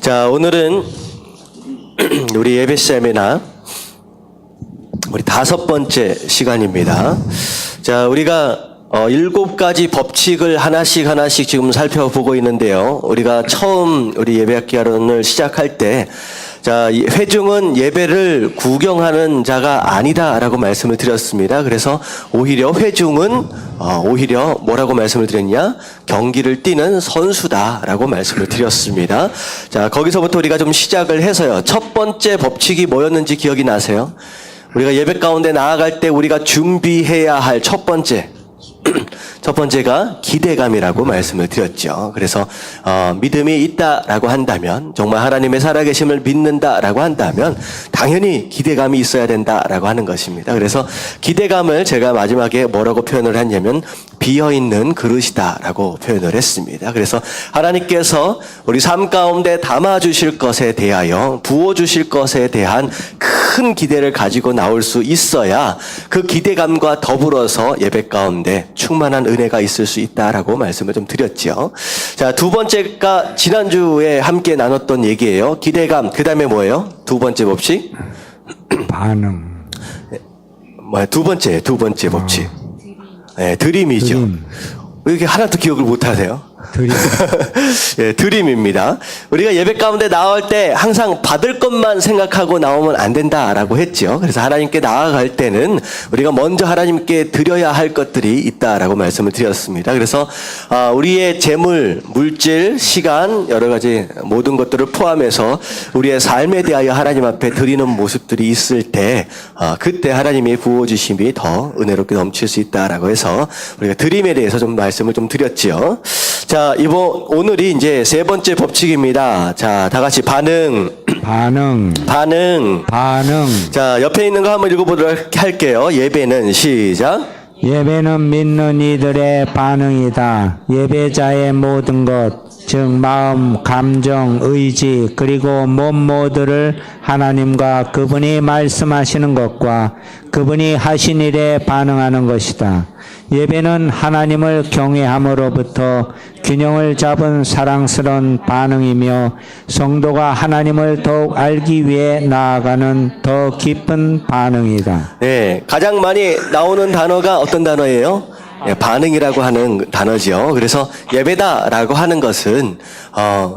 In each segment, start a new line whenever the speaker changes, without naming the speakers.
자, 오늘은 우리 예배 세미나 우리 5번째 시간입니다. 자, 우리가 7가지 법칙을 하나씩 지금 살펴보고 있는데요. 우리가 처음 우리 예배학기론을 시작할 때, 자, 회중은 예배를 구경하는 자가 아니다라고 말씀을 드렸습니다. 그래서 오히려 회중은 오히려 뭐라고 말씀을 드렸냐? 경기를 뛰는 선수다라고 말씀을 드렸습니다. 자, 거기서부터 우리가 좀 시작을 해서요. 첫 번째 법칙이 뭐였는지 기억이 나세요? 우리가 예배 가운데 나아갈 때 우리가 준비해야 할 첫 번째가 기대감이라고 말씀을 드렸죠. 그래서 믿음이 있다라고 한다면, 정말 하나님의 살아계심을 믿는다라고 한다면 당연히 기대감이 있어야 된다라고 하는 것입니다. 그래서 기대감을 제가 마지막에 뭐라고 표현을 했냐면 비어있는 그릇이다라고 표현을 했습니다. 그래서 하나님께서 우리 삶 가운데 담아주실 것에 대하여, 부어주실 것에 대한 큰 기대를 가지고 나올 수 있어야 그 기대감과 더불어서 예배 가운데 충만한 은혜가 있을 수 있다라고 말씀을 좀 드렸죠. 자, 두 번째가 지난주에 함께 나눴던 얘기예요. 기대감, 그 다음에 뭐예요? 두 번째 법칙?
반응.
두 번째 법칙. 네, 드림이죠. 왜 이렇게 하나도 기억을 못 하세요?
드림.
예, 드림입니다. 우리가 예배 가운데 나올 때 항상 받을 것만 생각하고 나오면 안 된다라고 했죠. 그래서 하나님께 나아갈 때는 우리가 먼저 하나님께 드려야 할 것들이 있다라고 말씀을 드렸습니다. 그래서 우리의 재물, 물질, 시간, 여러 가지 모든 것들을 포함해서 우리의 삶에 대하여 하나님 앞에 드리는 모습들이 있을 때 그때 하나님의 부어주심이 더 은혜롭게 넘칠 수 있다라고 해서 우리가 드림에 대해서 좀 말씀을 좀 드렸죠. 자, 오늘이 이제 세 번째 법칙입니다. 자, 다 같이 반응. 자, 옆에 있는 거 한번 읽어보도록 할게요. 예배는 시작.
예배는 믿는 이들의 반응이다. 예배자의 모든 것, 즉 마음, 감정, 의지, 그리고 몸 모두를 하나님과 그분이 말씀하시는 것과 그분이 하신 일에 반응하는 것이다. 예배는 하나님을 경외함으로부터 균형을 잡은 사랑스러운 반응이며 성도가 하나님을 더욱 알기 위해 나아가는 더 깊은 반응이다.
네, 가장 많이 나오는 단어가 어떤 단어예요? 네, 반응이라고 하는 단어죠. 그래서 예배다라고 하는 것은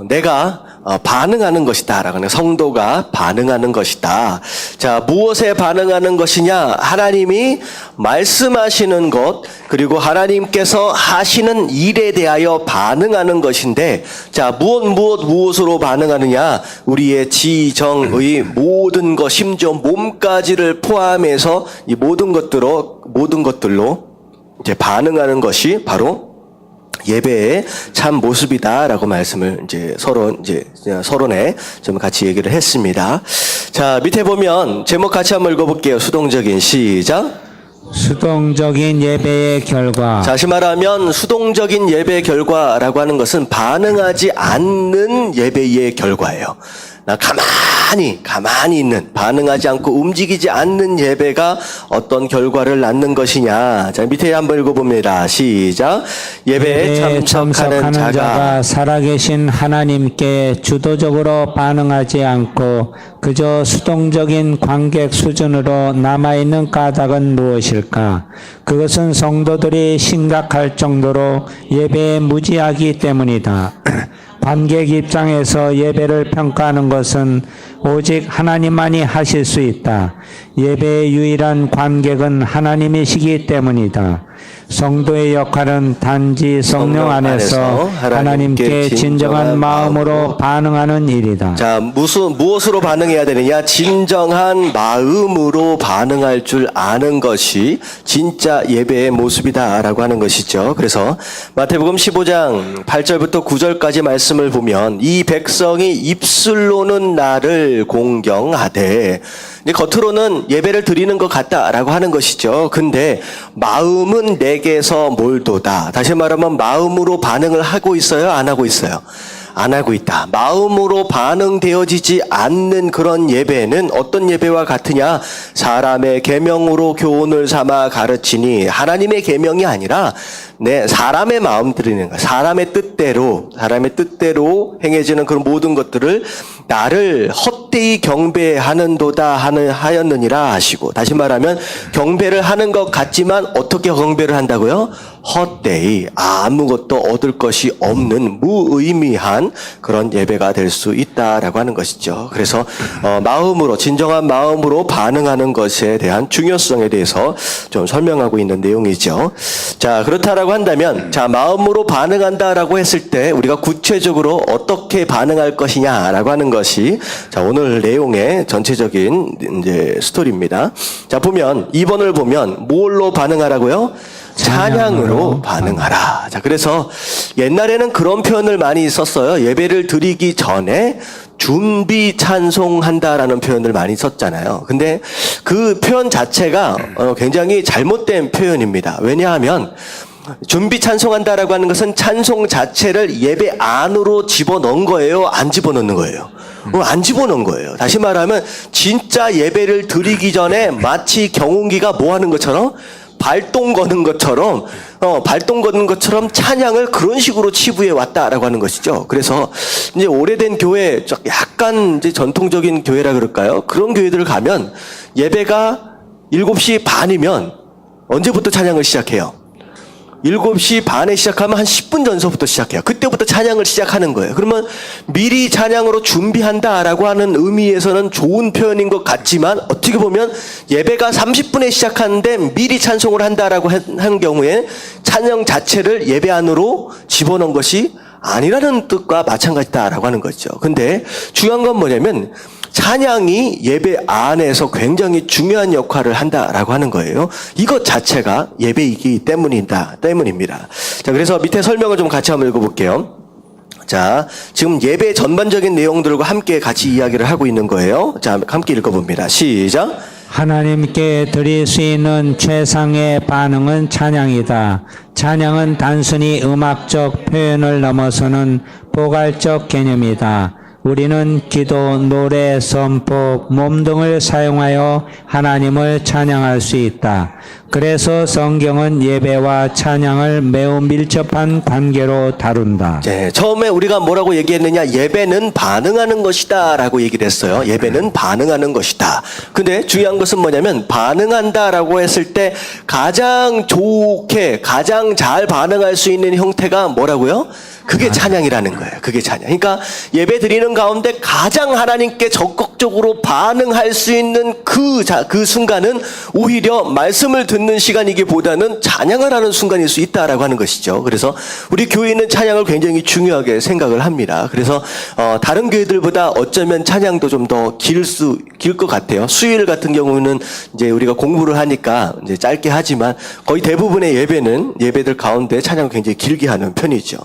내가 반응하는 것이다 라고 하는, 성도가 반응하는 것이다. 자, 무엇에 반응하는 것이냐? 하나님이 말씀하시는 것, 그리고 하나님께서 하시는 일에 대하여 반응하는 것인데, 자, 무엇으로 반응하느냐? 우리의 지정의 모든 것, 심지어 몸까지를 포함해서 이 모든 것들로 이제 반응하는 것이 바로 예배의 참 모습이다라고 말씀을 이제 서론에 좀 같이 얘기를 했습니다. 자, 밑에 보면 제목 같이 한번 읽어볼게요. 수동적인, 시작.
수동적인 예배의 결과.
다시 말하면 수동적인 예배의 결과라고 하는 것은 반응하지 않는 예배의 결과예요. 나 가만히 있는, 반응하지 않고 움직이지 않는 예배가 어떤 결과를 낳는 것이냐. 자, 밑에 한번 읽어봅니다. 시작. 예배에 참석하는 자가
살아계신 하나님께 주도적으로 반응하지 않고 그저 수동적인 관객 수준으로 남아있는 까닭은 무엇일까? 그것은 성도들이 심각할 정도로 예배에 무지하기 때문이다. 관객 입장에서 예배를 평가하는 것은 오직 하나님만이 하실 수 있다. 예배의 유일한 관객은 하나님이시기 때문이다. 성도의 역할은 단지 성령 안에서 하나님께 진정한 마음으로 반응하는 일이다.
자, 무엇으로 반응해야 되느냐? 진정한 마음으로 반응할 줄 아는 것이 진짜 예배의 모습이다라고 하는 것이죠. 그래서 마태복음 15장 8절부터 9절까지 말씀을 보면 이 백성이 입술로는 나를 공경하되, 겉으로는 예배를 드리는 것 같다라고 하는 것이죠. 근데 마음은 내게서 멀도다. 다시 말하면 마음으로 반응을 하고 있어요? 안 하고 있어요? 안 하고 있다. 마음으로 반응되어지지 않는 그런 예배는 어떤 예배와 같으냐? 사람의 계명으로 교훈을 삼아 가르치니, 하나님의 계명이 아니라 내 사람의 마음 들이는 거, 사람의 뜻대로 행해지는 그런 모든 것들을 나를 헛되이 경배하는도다 하였느니라 하시고, 다시 말하면 경배를 하는 것 같지만 어떻게 경배를 한다고요? 헛되이 아무것도 얻을 것이 없는 무의미한 그런 예배가 될 수 있다라고 하는 것이죠. 그래서 마음으로, 진정한 마음으로 반응하는 것에 대한 중요성에 대해서 좀 설명하고 있는 내용이죠. 자, 그렇다라고 한다면, 자, 마음으로 반응한다라고 했을 때 우리가 구체적으로 어떻게 반응할 것이냐라고 하는 것이, 자, 오늘 내용의 전체적인 이제 스토리입니다. 자, 보면 2번을 보면 뭘로 반응하라고요? 찬양으로 반응하라. 자, 그래서 옛날에는 그런 표현을 많이 썼어요. 예배를 드리기 전에 준비 찬송한다라는 표현을 많이 썼잖아요. 근데 그 표현 자체가 굉장히 잘못된 표현입니다. 왜냐하면 준비 찬송한다라고 하는 것은 찬송 자체를 예배 안으로 집어넣은 거예요? 안 집어넣는 거예요? 안 집어넣은 거예요. 다시 말하면 진짜 예배를 드리기 전에 마치 경운기가 뭐 하는 것처럼, 발동 거는 것처럼 찬양을 그런 식으로 치부해 왔다라고 하는 것이죠. 그래서 이제 오래된 교회, 약간 이제 전통적인 교회라 그럴까요? 그런 교회들을 가면 예배가 7시 반이면 언제부터 찬양을 시작해요? 7시 반에 시작하면 한 10분 전서부터 시작해요. 그때부터 찬양을 시작하는 거예요. 그러면 미리 찬양으로 준비한다라고 하는 의미에서는 좋은 표현인 것 같지만, 어떻게 보면 예배가 30분에 시작하는데 미리 찬송을 한다라고 한 경우에 찬양 자체를 예배 안으로 집어넣은 것이 아니라는 뜻과 마찬가지다라고 하는 거죠. 근데 중요한 건 뭐냐면, 찬양이 예배 안에서 굉장히 중요한 역할을 한다라고 하는 거예요. 이것 자체가 예배이기 때문입니다. 자, 그래서 밑에 설명을 좀 같이 한번 읽어볼게요. 자, 지금 예배 전반적인 내용들과 함께 같이 이야기를 하고 있는 거예요. 자, 함께 읽어봅니다. 시작.
하나님께 드릴 수 있는 최상의 반응은 찬양이다. 찬양은 단순히 음악적 표현을 넘어서는 포괄적 개념이다. 우리는 기도, 노래, 선포, 몸 등을 사용하여 하나님을 찬양할 수 있다. 그래서 성경은 예배와 찬양을 매우 밀접한 관계로 다룬다.
네, 처음에 우리가 뭐라고 얘기했느냐? 예배는 반응하는 것이다 라고 얘기를 했어요. 예배는 반응하는 것이다. 근데 중요한 것은 뭐냐면, 반응한다라고 했을 때 가장 좋게, 가장 잘 반응할 수 있는 형태가 뭐라고요? 그게 찬양이라는 거예요. 그게 찬양. 그러니까 예배 드리는 가운데 가장 하나님께 적극적으로 반응할 수 있는 그 순간은 오히려 말씀을 듣는 시간이기보다는 찬양을 하는 순간일 수 있다라고 하는 것이죠. 그래서 우리 교회는 찬양을 굉장히 중요하게 생각을 합니다. 그래서 다른 교회들보다 어쩌면 찬양도 좀 더 길 것 같아요. 수요일 같은 경우는 이제 우리가 공부를 하니까 이제 짧게 하지만 거의 대부분의 예배들 가운데 찬양을 굉장히 길게 하는 편이죠.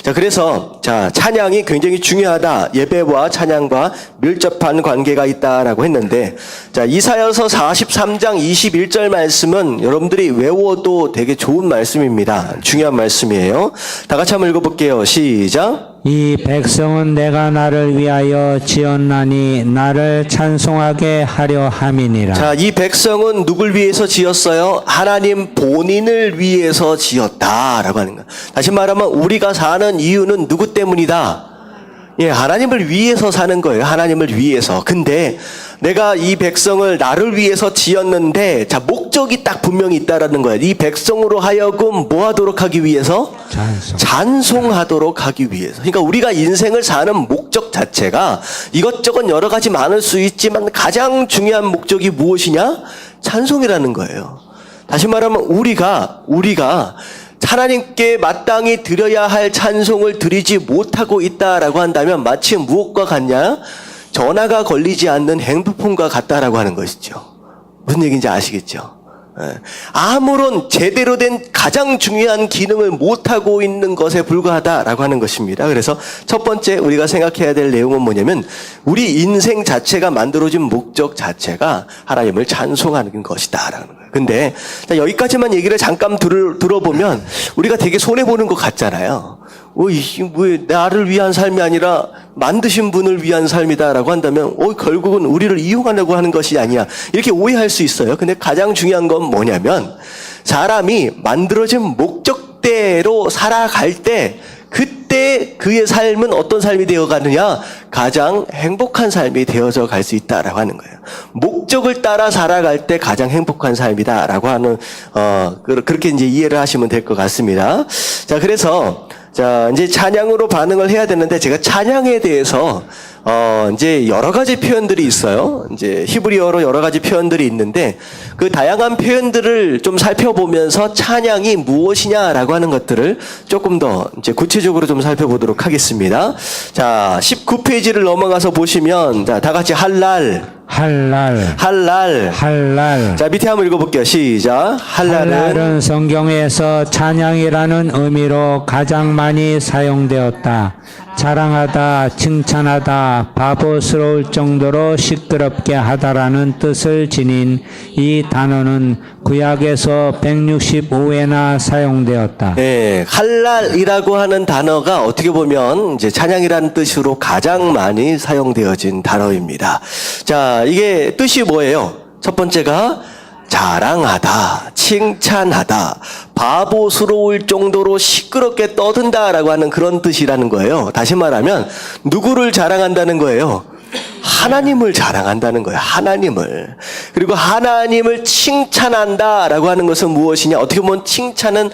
자, 그래서 찬양이 굉장히 중요하다. 예배와 찬양과 밀접한 관계가 있다라고 했는데, 자, 이사야서 43장 21절 말씀은 여러분들이 외워도 되게 좋은 말씀입니다. 중요한 말씀이에요. 다 같이 한번 읽어볼게요. 시작.
이 백성은 내가 나를 위하여 지었나니 나를 찬송하게 하려 함이니라.
자, 이 백성은 누굴 위해서 지었어요? 하나님 본인을 위해서 지었다라고 하는 거예요. 다시 말하면 우리가 사는 이유는 누구 때문이다? 예, 하나님을 위해서 사는 거예요. 하나님을 위해서. 근데 내가 이 백성을 나를 위해서 지었는데, 자, 목적이 딱 분명히 있다라는 거예요. 이 백성으로 하여금 뭐 하도록 하기 위해서? 찬송하도록 하기 위해서. 그러니까 우리가 인생을 사는 목적 자체가 이것저것 여러 가지 많을 수 있지만 가장 중요한 목적이 무엇이냐? 찬송이라는 거예요. 다시 말하면 우리가 하나님께 마땅히 드려야 할 찬송을 드리지 못하고 있다라고 한다면 마치 무엇과 같냐? 전화가 걸리지 않는 핸드폰과 같다라고 하는 것이죠. 무슨 얘기인지 아시겠죠? 아무런 제대로 된 가장 중요한 기능을 못하고 있는 것에 불과하다라고 하는 것입니다. 그래서 첫 번째 우리가 생각해야 될 내용은 뭐냐면, 우리 인생 자체가 만들어진 목적 자체가 하나님을 찬송하는 것이다라는 거예요. 근데 여기까지만 얘기를 잠깐 들어보면 우리가 되게 손해보는 것 같잖아요. 왜 나를 위한 삶이 아니라 만드신 분을 위한 삶이다라고 한다면 결국은 우리를 이용하려고 하는 것이 아니야, 이렇게 오해할 수 있어요. 근데 가장 중요한 건 뭐냐면, 사람이 만들어진 목적 뜻대로 살아갈 때 그때 그의 삶은 어떤 삶이 되어가느냐? 가장 행복한 삶이 되어져 갈 수 있다라고 하는 거예요. 목적을 따라 살아갈 때 가장 행복한 삶이다라고 하는 그렇게 이제 이해를 하시면 될 것 같습니다. 자, 그래서 자, 이제 찬양으로 반응을 해야 되는데 제가 찬양에 대해서 이제 여러 가지 표현들이 있어요. 이제 히브리어로 여러 가지 표현들이 있는데 그 다양한 표현들을 좀 살펴보면서 찬양이 무엇이냐라고 하는 것들을 조금 더 이제 구체적으로 좀 살펴보도록 하겠습니다. 자, 19페이지를 넘어가서 보시면 자, 다 같이 할랄. 자, 밑에 한번 읽어볼게요. 시작.
할랄은 성경에서 찬양이라는 의미로 가장 많이 사용되었다. 자랑하다, 칭찬하다, 바보스러울 정도로 시끄럽게 하다라는 뜻을 지닌 이 단어는 구약에서 165회나 사용되었다.
네, 할랄이라고 하는 단어가 어떻게 보면 이제 찬양이라는 뜻으로 가장 많이 사용되어진 단어입니다. 자, 이게 뜻이 뭐예요? 첫 번째가 자랑하다, 칭찬하다, 바보스러울 정도로 시끄럽게 떠든다라고 하는 그런 뜻이라는 거예요. 다시 말하면 누구를 자랑한다는 거예요? 하나님을 자랑한다는 거예요. 하나님을. 그리고 하나님을 칭찬한다라고 하는 것은 무엇이냐? 어떻게 보면 칭찬은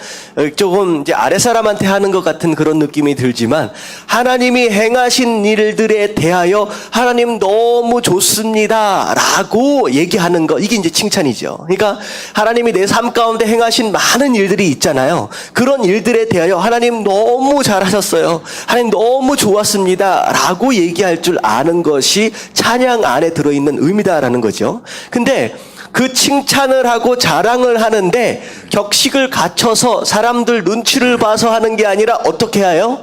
조금 이제 아랫사람한테 하는 것 같은 그런 느낌이 들지만 하나님이 행하신 일들에 대하여 하나님 너무 좋습니다라고 얘기하는 거, 이게 이제 칭찬이죠. 그러니까 하나님이 내 삶 가운데 행하신 많은 일들이 있잖아요. 그런 일들에 대하여 하나님 너무 잘하셨어요. 하나님 너무 좋았습니다라고 얘기할 줄 아는 것이 찬양 안에 들어있는 의미다라는 거죠. 근데 그 칭찬을 하고 자랑을 하는데 격식을 갖춰서 사람들 눈치를 봐서 하는 게 아니라 어떻게 해요?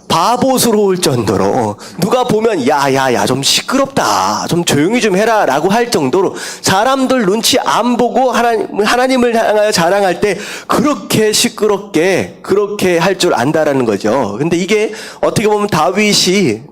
바보스러울 정도로 누가 보면 야야야 좀 시끄럽다, 좀 조용히 좀 해라 라고 할 정도로 사람들 눈치 안 보고 하나님을 향하여 자랑할 때 그렇게 시끄럽게 그렇게 할 줄 안다라는 거죠. 근데 이게 어떻게 보면 다윗이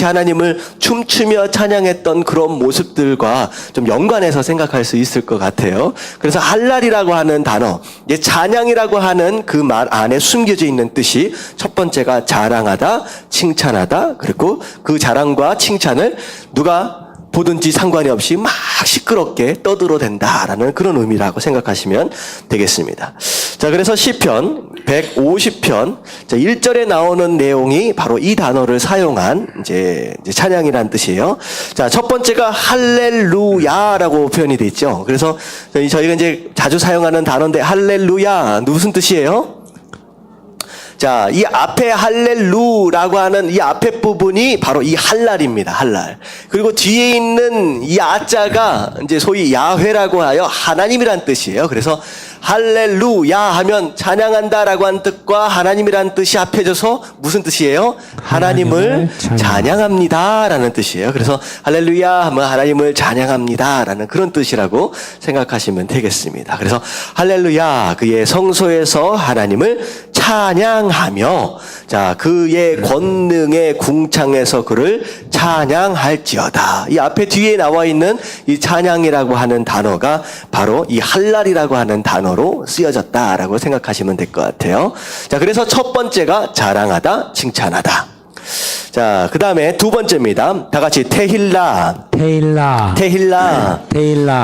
하나님을 춤추며 찬양했던 그런 모습들과 좀 연관해서 생각할 수 있을 것 같아요. 그래서 할랄이라고 하는 단어, 찬양이라고 하는 그 말 안에 숨겨져 있는 뜻이 첫 번째가 자랑하다, 칭찬하다, 그리고 그 자랑과 칭찬을 누가 보든지 상관이 없이 막 시끄럽게 떠들어댄다라는 그런 의미라고 생각하시면 되겠습니다. 자, 그래서 시편 150편 1절에 나오는 내용이 바로 이 단어를 사용한 이제 찬양이라는 뜻이에요. 자, 첫 번째가 할렐루야라고 표현이 되어 있죠. 그래서 저희가 이제 자주 사용하는 단어인데 할렐루야 무슨 뜻이에요? 자, 이 앞에 할렐루라고 하는 이 앞에 부분이 바로 이 할랄입니다. 할랄. 그리고 뒤에 있는 이 아자가 이제 소위 야훼라고 하여 하나님이란 뜻이에요. 그래서 할렐루야 하면 찬양한다라고 하는 뜻과 하나님이라는 뜻이 합해져서 무슨 뜻이에요? 하나님을 찬양합니다라는 뜻이에요. 그래서 할렐루야 하면 하나님을 찬양합니다라는 그런 뜻이라고 생각하시면 되겠습니다. 그래서 할렐루야, 그의 성소에서 하나님을 찬양하며, 자, 그의 권능의 궁창에서 그를 찬양할지어다. 이 앞에 뒤에 나와 있는 이 찬양이라고 하는 단어가 바로 이 할랄이라고 하는 단어로 쓰여졌다라고 생각하시면 될 것 같아요. 자, 그래서 첫 번째가 자랑하다, 칭찬하다. 자, 그 다음에 두 번째입니다. 다 같이 테힐라.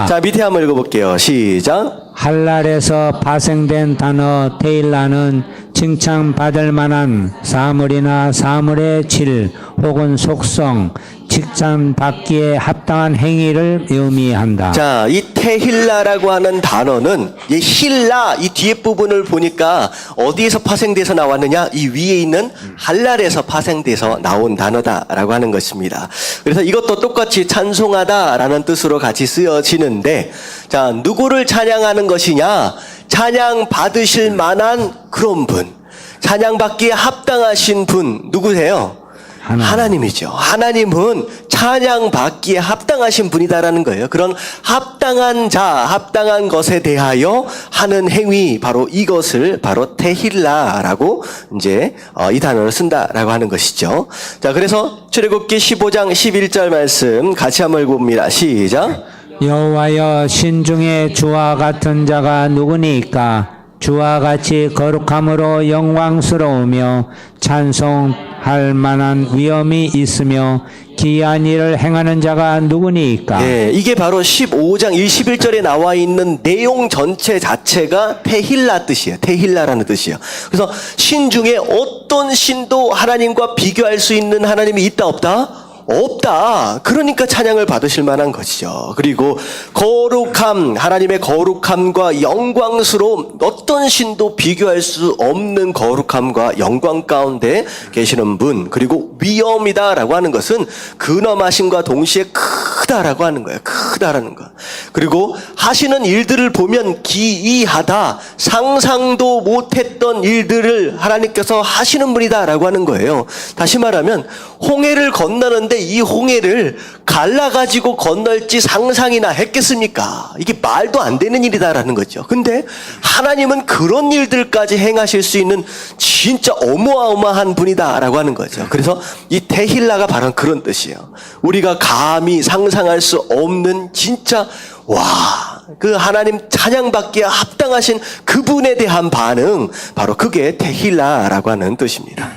자, 밑에 한번 읽어볼게요. 시작.
할랄에서 파생된 단어 테일라는 칭찬받을 만한 사물이나 사물의 질 혹은 속성, 칭찬받기에 합당한 행위를 의미한다.
자, 이 테힐라라고 하는 단어는 이 힐라, 이 뒤에 부분을 보니까 어디에서 파생돼서 나왔느냐? 이 위에 있는 할랄에서 파생돼서 나온 단어다라고 하는 것입니다. 그래서 이것도 똑같이 찬송하다라는 뜻으로 같이 쓰여지는데, 자, 누구를 찬양하는 것이냐? 찬양 받으실 만한 그런 분, 찬양 받기에 합당하신 분 누구세요? 하나님이죠. 하나님은 찬양 받기에 합당하신 분이다라는 거예요. 그런 합당한 자, 합당한 것에 대하여 하는 행위, 바로 이것을 바로 테힐라라고 이제 이 단어를 쓴다라고 하는 것이죠. 자, 그래서 출애굽기 15장 11절 말씀 같이 한번 읽어봅니다. 시작.
여호와여, 신중에 주와 같은 자가 누구니까? 주와 같이 거룩함으로 영광스러우며 찬송할 만한 위엄이 있으며 기이한 일을 행하는 자가 누구니까?
예, 이게 바로 15장 21절에 나와 있는 내용 전체 자체가 테힐라 뜻이에요. 테힐라라는 뜻이에요. 그래서 신 중에 어떤 신도 하나님과 비교할 수 있는 하나님이 있다 없다? 없다. 그러니까 찬양을 받으실 만한 것이죠. 그리고 거룩함, 하나님의 거룩함과 영광스러움, 어떤 신도 비교할 수 없는 거룩함과 영광 가운데 계시는 분, 그리고 위엄이다라고 하는 것은 근엄하심과 동시에 크다라고 하는 거예요. 크다라는 거. 그리고 하시는 일들을 보면 기이하다, 상상도 못했던 일들을 하나님께서 하시는 분이다라고 하는 거예요. 다시 말하면 홍해를 건너는데 이 홍해를 갈라가지고 건널지 상상이나 했겠습니까? 이게 말도 안 되는 일이다라는 거죠. 근데 하나님은 그런 일들까지 행하실 수 있는 진짜 어마어마한 분이다라고 하는 거죠. 그래서 이 테힐라가 바로 그런 뜻이에요. 우리가 감히 상상할 수 없는 진짜 그 하나님 찬양받기에 합당하신 그분에 대한 반응, 바로 그게 테힐라라고 하는 뜻입니다.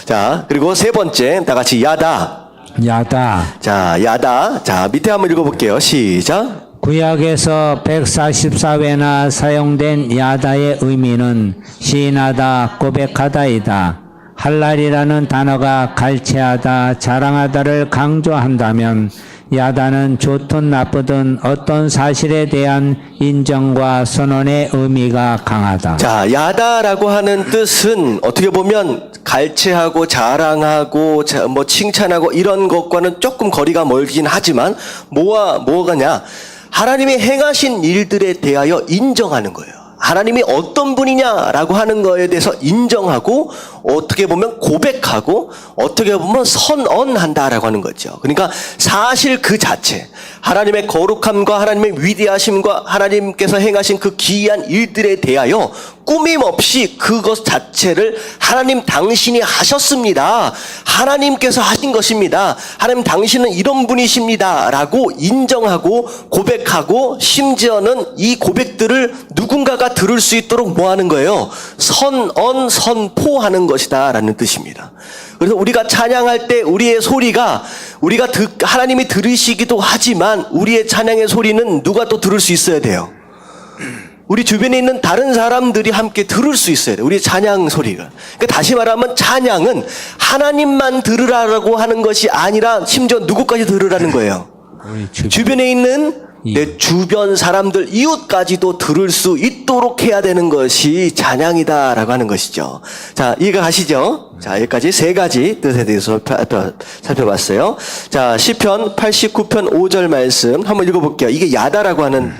자, 그리고 세 번째, 다 같이 야다.
야다.
자, 야다. 자, 밑에 한번 읽어볼게요. 시작.
구약에서 144회나 사용된 야다의 의미는 시인하다, 고백하다이다. 할랄이라는 단어가 갈채하다, 자랑하다를 강조한다면 야다는 좋든 나쁘든 어떤 사실에 대한 인정과 선언의 의미가 강하다.
자, 야다라고 하는 뜻은 어떻게 보면 갈채하고 자랑하고 뭐 칭찬하고 이런 것과는 조금 거리가 멀긴 하지만 뭐가냐? 하나님이 행하신 일들에 대하여 인정하는 거예요. 하나님이 어떤 분이냐라고 하는 거에 대해서 인정하고 어떻게 보면 고백하고 어떻게 보면 선언한다라고 하는 거죠. 그러니까 사실 그 자체, 하나님의 거룩함과 하나님의 위대하심과 하나님께서 행하신 그 기이한 일들에 대하여 꾸밈없이 그것 자체를 하나님 당신이 하셨습니다. 하나님께서 하신 것입니다. 하나님 당신은 이런 분이십니다. 라고 인정하고 고백하고 심지어는 이 고백들을 누군가가 들을 수 있도록 뭐 하는 거예요? 선포하는 것이다 라는 뜻입니다. 그래서 우리가 찬양할 때 우리의 소리가 하나님이 들으시기도 하지만 우리의 찬양의 소리는 누가 또 들을 수 있어야 돼요? 우리 주변에 있는 다른 사람들이 함께 들을 수 있어야 돼요. 우리의 찬양 소리가. 그러니까 다시 말하면 찬양은 하나님만 들으라고 하는 것이 아니라 심지어 누구까지 들으라는 거예요? 주변에 있는 내 주변 사람들, 이웃까지도 들을 수 있도록 해야 되는 것이 찬양이다라고 하는 것이죠. 자, 이해가 가시죠? 자, 여기까지 세 가지 뜻에 대해서 살펴봤어요. 자, 시편 89편 5절 말씀 한번 읽어볼게요. 이게 야다라고 하는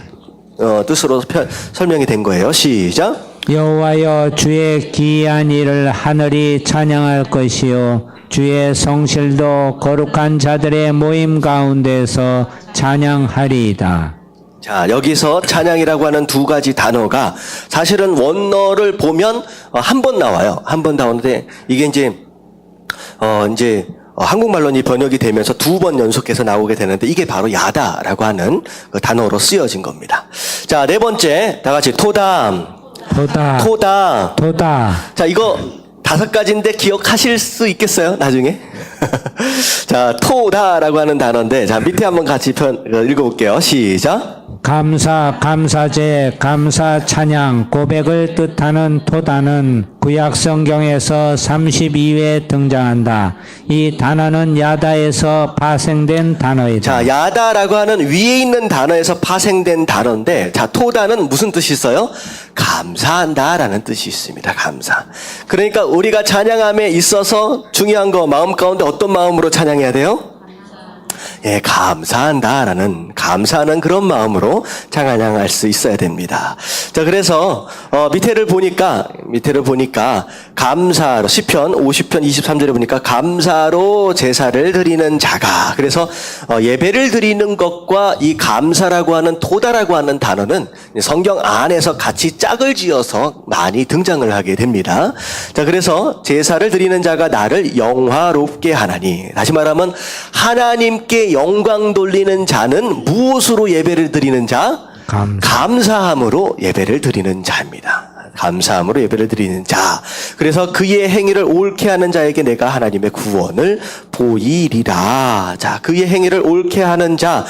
뜻으로 설명이 된 거예요. 시작.
여호와여, 주의 기이한 일을 하늘이 찬양할 것이요 주의 성실도 거룩한 자들의 모임 가운데서 찬양하리이다.
자, 여기서 찬양이라고 하는 두 가지 단어가 사실은 원어를 보면 한 번 나와요. 한 번 나오는데 이게 이제 한국말로 번역이 되면서 두 번 연속해서 나오게 되는데 이게 바로 야다라고 하는 그 단어로 쓰여진 겁니다. 자, 네 번째, 다 같이 토다. 자, 이거 5가지인데 기억하실 수 있겠어요? 나중에? 자, 토다라고 하는 단어인데, 자, 밑에 한번 같이 읽어볼게요. 시작.
감사, 감사제, 감사, 찬양, 고백을 뜻하는 토다는 구약 성경에서 32회 등장한다. 이 단어는 야다에서 파생된 단어이다.
자, 야다라고 하는 위에 있는 단어에서 파생된 단어인데, 자, 토다는 무슨 뜻이 있어요? 감사한다라는 뜻이 있습니다. 감사. 그러니까 우리가 찬양함에 있어서 중요한 거, 마음 가운데 어떤 마음으로 찬양해야 돼요? 예, 감사한다라는, 감사하는 그런 마음으로 찬양할 수 있어야 됩니다. 자, 그래서 밑에를 보니까 감사로, 시편 50편 23절에 보니까 감사로 제사를 드리는 자가, 그래서 예배를 드리는 것과 이 감사라고 하는 토다라고 하는 단어는 성경 안에서 같이 짝을 지어서 많이 등장을 하게 됩니다. 자, 그래서 제사를 드리는 자가 나를 영화롭게 하나니, 다시 말하면 하나님께 영광 돌리는 자는 무엇으로 예배를 드리는 자? 감사함으로 예배를 드리는 자입니다. 감사함으로 예배를 드리는 자. 그래서 그의 행위를 옳게 하는 자에게 내가 하나님의 구원을 보이리라. 자, 그의 행위를 옳게 하는 자.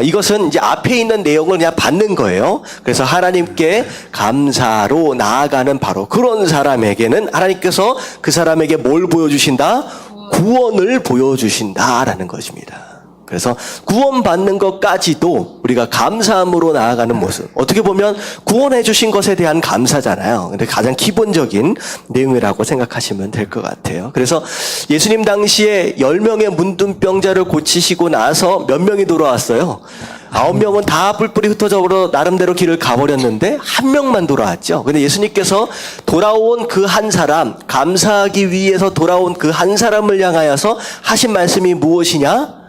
이것은 이제 앞에 있는 내용을 그냥 받는 거예요. 그래서 하나님께 감사로 나아가는 바로 그런 사람에게는 하나님께서 그 사람에게 뭘 보여주신다? 구원을 보여주신다라는 것입니다. 그래서 구원받는 것까지도 우리가 감사함으로 나아가는 모습. 어떻게 보면 구원해 주신 것에 대한 감사잖아요. 근데 가장 기본적인 내용이라고 생각하시면 될 것 같아요. 그래서 예수님 당시에 10명의 문둥병자를 고치시고 나서 몇 명이 돌아왔어요? 9명은 다 뿔뿔이 흩어져 나름대로 길을 가버렸는데 한 명만 돌아왔죠. 근데 예수님께서 돌아온 그 한 사람, 감사하기 위해서 돌아온 그 한 사람을 향하여서 하신 말씀이 무엇이냐?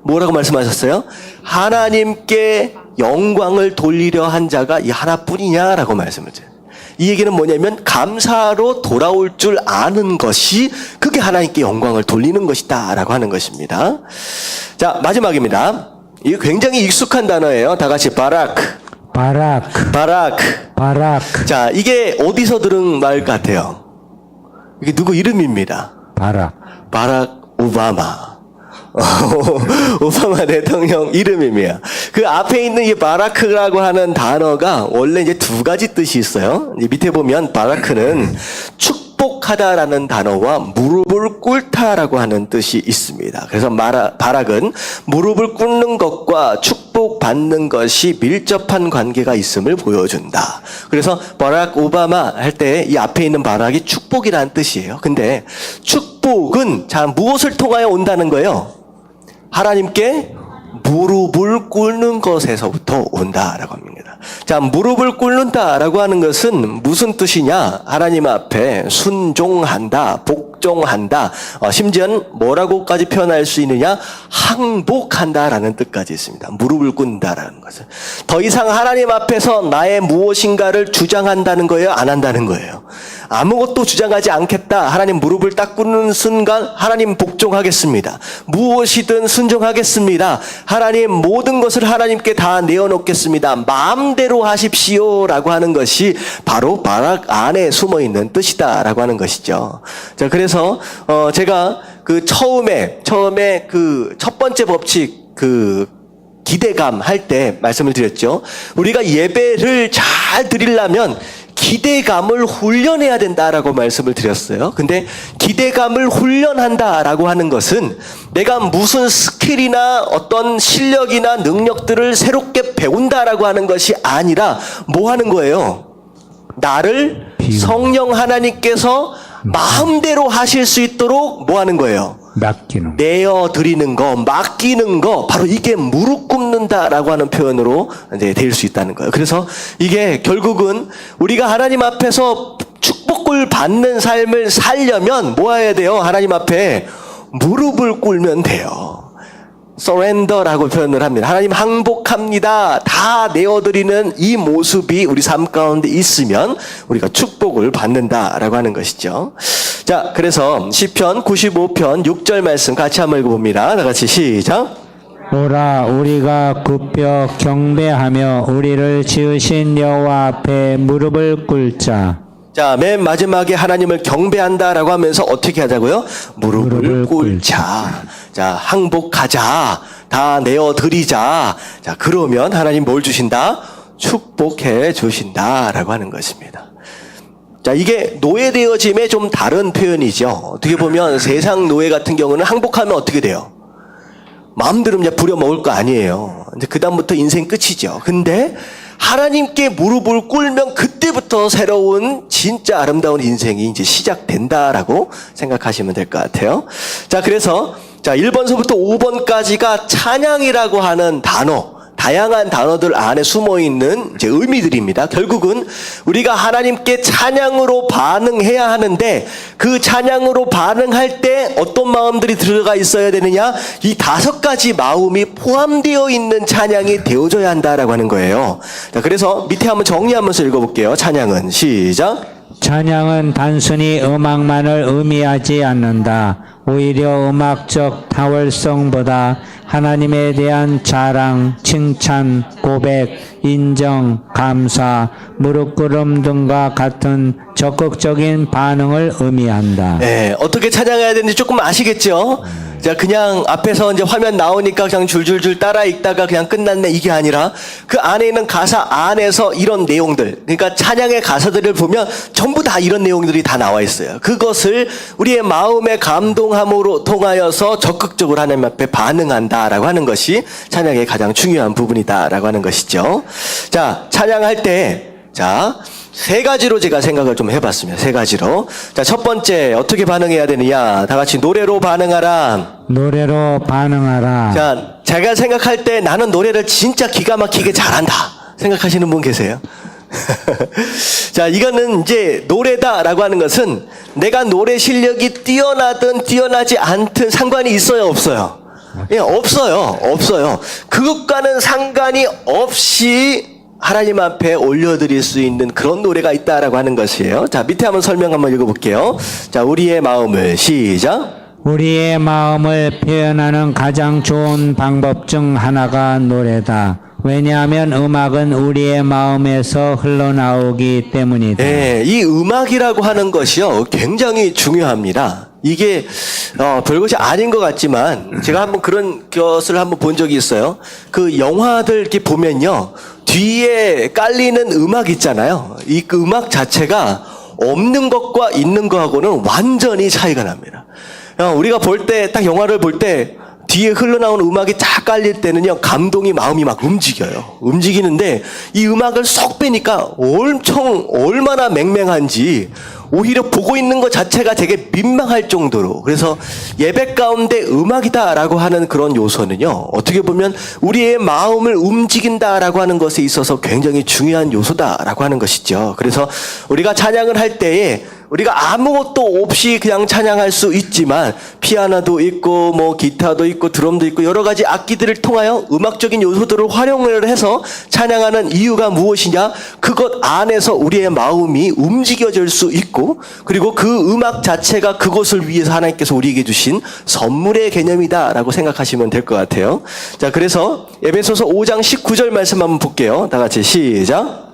뭐라고 말씀하셨어요? 하나님께 영광을 돌리려 한 자가 이 하나뿐이냐라고 말씀을 드려요. 이 얘기는 뭐냐면 감사로 돌아올 줄 아는 것이 그게 하나님께 영광을 돌리는 것이다 라고 하는 것입니다. 자, 마지막입니다. 이게 굉장히 익숙한 단어예요. 다 같이 바라크. 자, 이게 어디서 들은 말 같아요? 이게 누구 이름입니다. 바락 오바마. 오바마 대통령 이름입니다. 그 앞에 있는 이 바라크라고 하는 단어가 원래 이제 두 가지 뜻이 있어요. 밑에 보면 바라크는 축복하다라는 단어와 무릎을 꿇다라고 하는 뜻이 있습니다. 그래서 바락은 무릎을 꿇는 것과 축복받는 것이 밀접한 관계가 있음을 보여준다. 그래서 바락 오바마 할 때 이 앞에 있는 바락이 축복이라는 뜻이에요. 근데 축복은 자 무엇을 통하여 온다는 거예요? 하나님께 무릎을 꿇는 것에서부터 온다라고 합니다. 자, 무릎을 꿇는다라고 하는 것은 무슨 뜻이냐? 하나님 앞에 순종한다, 복종한다. 심지어는 뭐라고까지 표현할 수 있느냐? 항복한다라는 뜻까지 있습니다. 무릎을 꿇는다라는 것은 더 이상 하나님 앞에서 나의 무엇인가를 주장한다는 거예요? 안 한다는 거예요? 아무것도 주장하지 않겠다. 하나님 무릎을 딱 꿇는 순간 하나님 복종하겠습니다. 무엇이든 순종하겠습니다. 하나님 모든 것을 하나님께 다 내어놓겠습니다. 마음대로 하십시오라고 하는 것이 바로 바락 안에 숨어있는 뜻이다라고 하는 것이죠. 자, 그래서 제가 그 처음에 그 첫 번째 법칙 기대감 할 때 말씀을 드렸죠. 우리가 예배를 잘 드리려면 기대감을 훈련해야 된다라고 말씀을 드렸어요. 근데 기대감을 훈련한다라고 하는 것은 내가 무슨 스킬이나 어떤 실력이나 능력들을 새롭게 배운다라고 하는 것이 아니라 뭐 하는 거예요? 나를 성령 하나님께서 마음대로 하실 수 있도록 뭐 하는 거예요? 내어드리는 거, 맡기는 거, 바로 이게 무릎 꿇는다라고 하는 표현으로 이제 될 수 있다는 거예요. 그래서 이게 결국은 우리가 하나님 앞에서 축복을 받는 삶을 살려면 뭐 해야 돼요? 하나님 앞에 무릎을 꿇면 돼요. surrender라고 표현을 합니다. 하나님 항복합니다. 다 내어드리는 이 모습이 우리 삶 가운데 있으면 우리가 축복을 받는다라고 하는 것이죠. 자, 그래서 시편 95편 6절 말씀 같이 한번 읽어봅니다. 다 같이 시작.
오라 우리가 굽혀 경배하며 우리를 지으신 여호와 앞에 무릎을 꿇자.
자, 맨 마지막에 하나님을 경배한다라고 하면서 어떻게 하자고요? 무릎을 꿇자. 자, 항복하자. 다 내어드리자. 자, 그러면 하나님 뭘 주신다? 축복해 주신다라고 하는 것입니다. 자, 이게 노예되어짐의 좀 다른 표현이죠. 어떻게 보면 세상 노예 같은 경우는 항복하면 어떻게 돼요? 마음대로 그냥 부려먹을 거 아니에요. 이제 그다음부터 인생 끝이죠. 근데 하나님께 무릎을 꿇으면 그때부터 새로운 진짜 아름다운 인생이 이제 시작된다라고 생각하시면 될 것 같아요. 자, 그래서 1번서부터 5번까지가 찬양이라고 하는 단어, 다양한 단어들 안에 숨어있는 이제 의미들입니다. 결국은 우리가 하나님께 찬양으로 반응해야 하는데 그 찬양으로 반응할 때 어떤 마음들이 들어가 있어야 되느냐? 이 5가지 마음이 포함되어 있는 찬양이 되어져야 한다라고 하는 거예요. 자, 그래서 밑에 한번 정리하면서 읽어볼게요. 찬양은 시작.
찬양은 단순히 음악만을 의미하지 않는다. 오히려 음악적 타월성보다 하나님에 대한 자랑, 칭찬, 고백, 인정, 감사, 무릎 꿇음 등과 같은 적극적인 반응을 의미한다.
네, 어떻게 찬양해야 되는지 조금 아시겠죠? 자, 그냥 앞에서 이제 화면 나오니까 그냥 줄줄줄 따라 읽다가 그냥 끝났네 이게 아니라 그 안에 있는 가사 안에서 이런 내용들, 그러니까 찬양의 가사들을 보면 전부 다 이런 내용들이 다 나와 있어요. 그것을 우리의 마음에 감동함으로 통하여서 적극적으로 하나님 앞에 반응한다라고 하는 것이 찬양의 가장 중요한 부분이다라고 하는 것이죠. 자, 찬양할 때, 자, 세 가지로 제가 생각을 좀 해봤습니다. 세 가지로. 자, 첫 번째, 어떻게 반응해야 되느냐. 다 같이 노래로 반응하라.
노래로 반응하라.
자, 제가 생각할 때 나는 노래를 진짜 기가 막히게 잘한다. 생각하시는 분 계세요? 자, 이거는 이제 노래다라고 하는 것은 내가 노래 실력이 뛰어나든 뛰어나지 않든 상관이 있어요, 없어요? 예, 없어요. 없어요. 그것과는 상관이 없이 하나님 앞에 올려드릴 수 있는 그런 노래가 있다라고 하는 것이에요. 자, 밑에 한번 설명 한번 읽어볼게요. 자, 우리의 마음을 시작.
우리의 마음을 표현하는 가장 좋은 방법 중 하나가 노래다. 왜냐하면 음악은 우리의 마음에서 흘러나오기 때문이다.
네, 이 음악이라고 하는 것이요 굉장히 중요합니다. 이게 별것이 아닌 것 같지만 제가 한번 그런 것을 한번 본 적이 있어요. 그 영화들 이렇게 보면요 뒤에 깔리는 음악 있잖아요. 이 음악 자체가 없는 것과 있는 것하고는 완전히 차이가 납니다. 우리가 볼 때 딱 영화를 볼 때 뒤에 흘러나오는 음악이 쫙 깔릴 때는요 감동이 마음이 막 움직여요. 움직이는데 이 음악을 쏙 빼니까 엄청 얼마나 맹맹한지 오히려 보고 있는 것 자체가 되게 민망할 정도로, 그래서 예배 가운데 음악이다라고 하는 그런 요소는요 어떻게 보면 우리의 마음을 움직인다라고 하는 것에 있어서 굉장히 중요한 요소다라고 하는 것이죠. 그래서 우리가 찬양을 할 때에 우리가 아무것도 없이 그냥 찬양할 수 있지만 피아노도 있고 뭐 기타도 있고 드럼도 있고 여러 가지 악기들을 통하여 음악적인 요소들을 활용을 해서 찬양하는 이유가 무엇이냐? 그것 안에서 우리의 마음이 움직여질 수 있고, 그리고 그 음악 자체가 그것을 위해서 하나님께서 우리에게 주신 선물의 개념이다라고 생각하시면 될 것 같아요. 자, 그래서 에베소서 5장 19절 말씀 한번 볼게요. 다 같이 시작.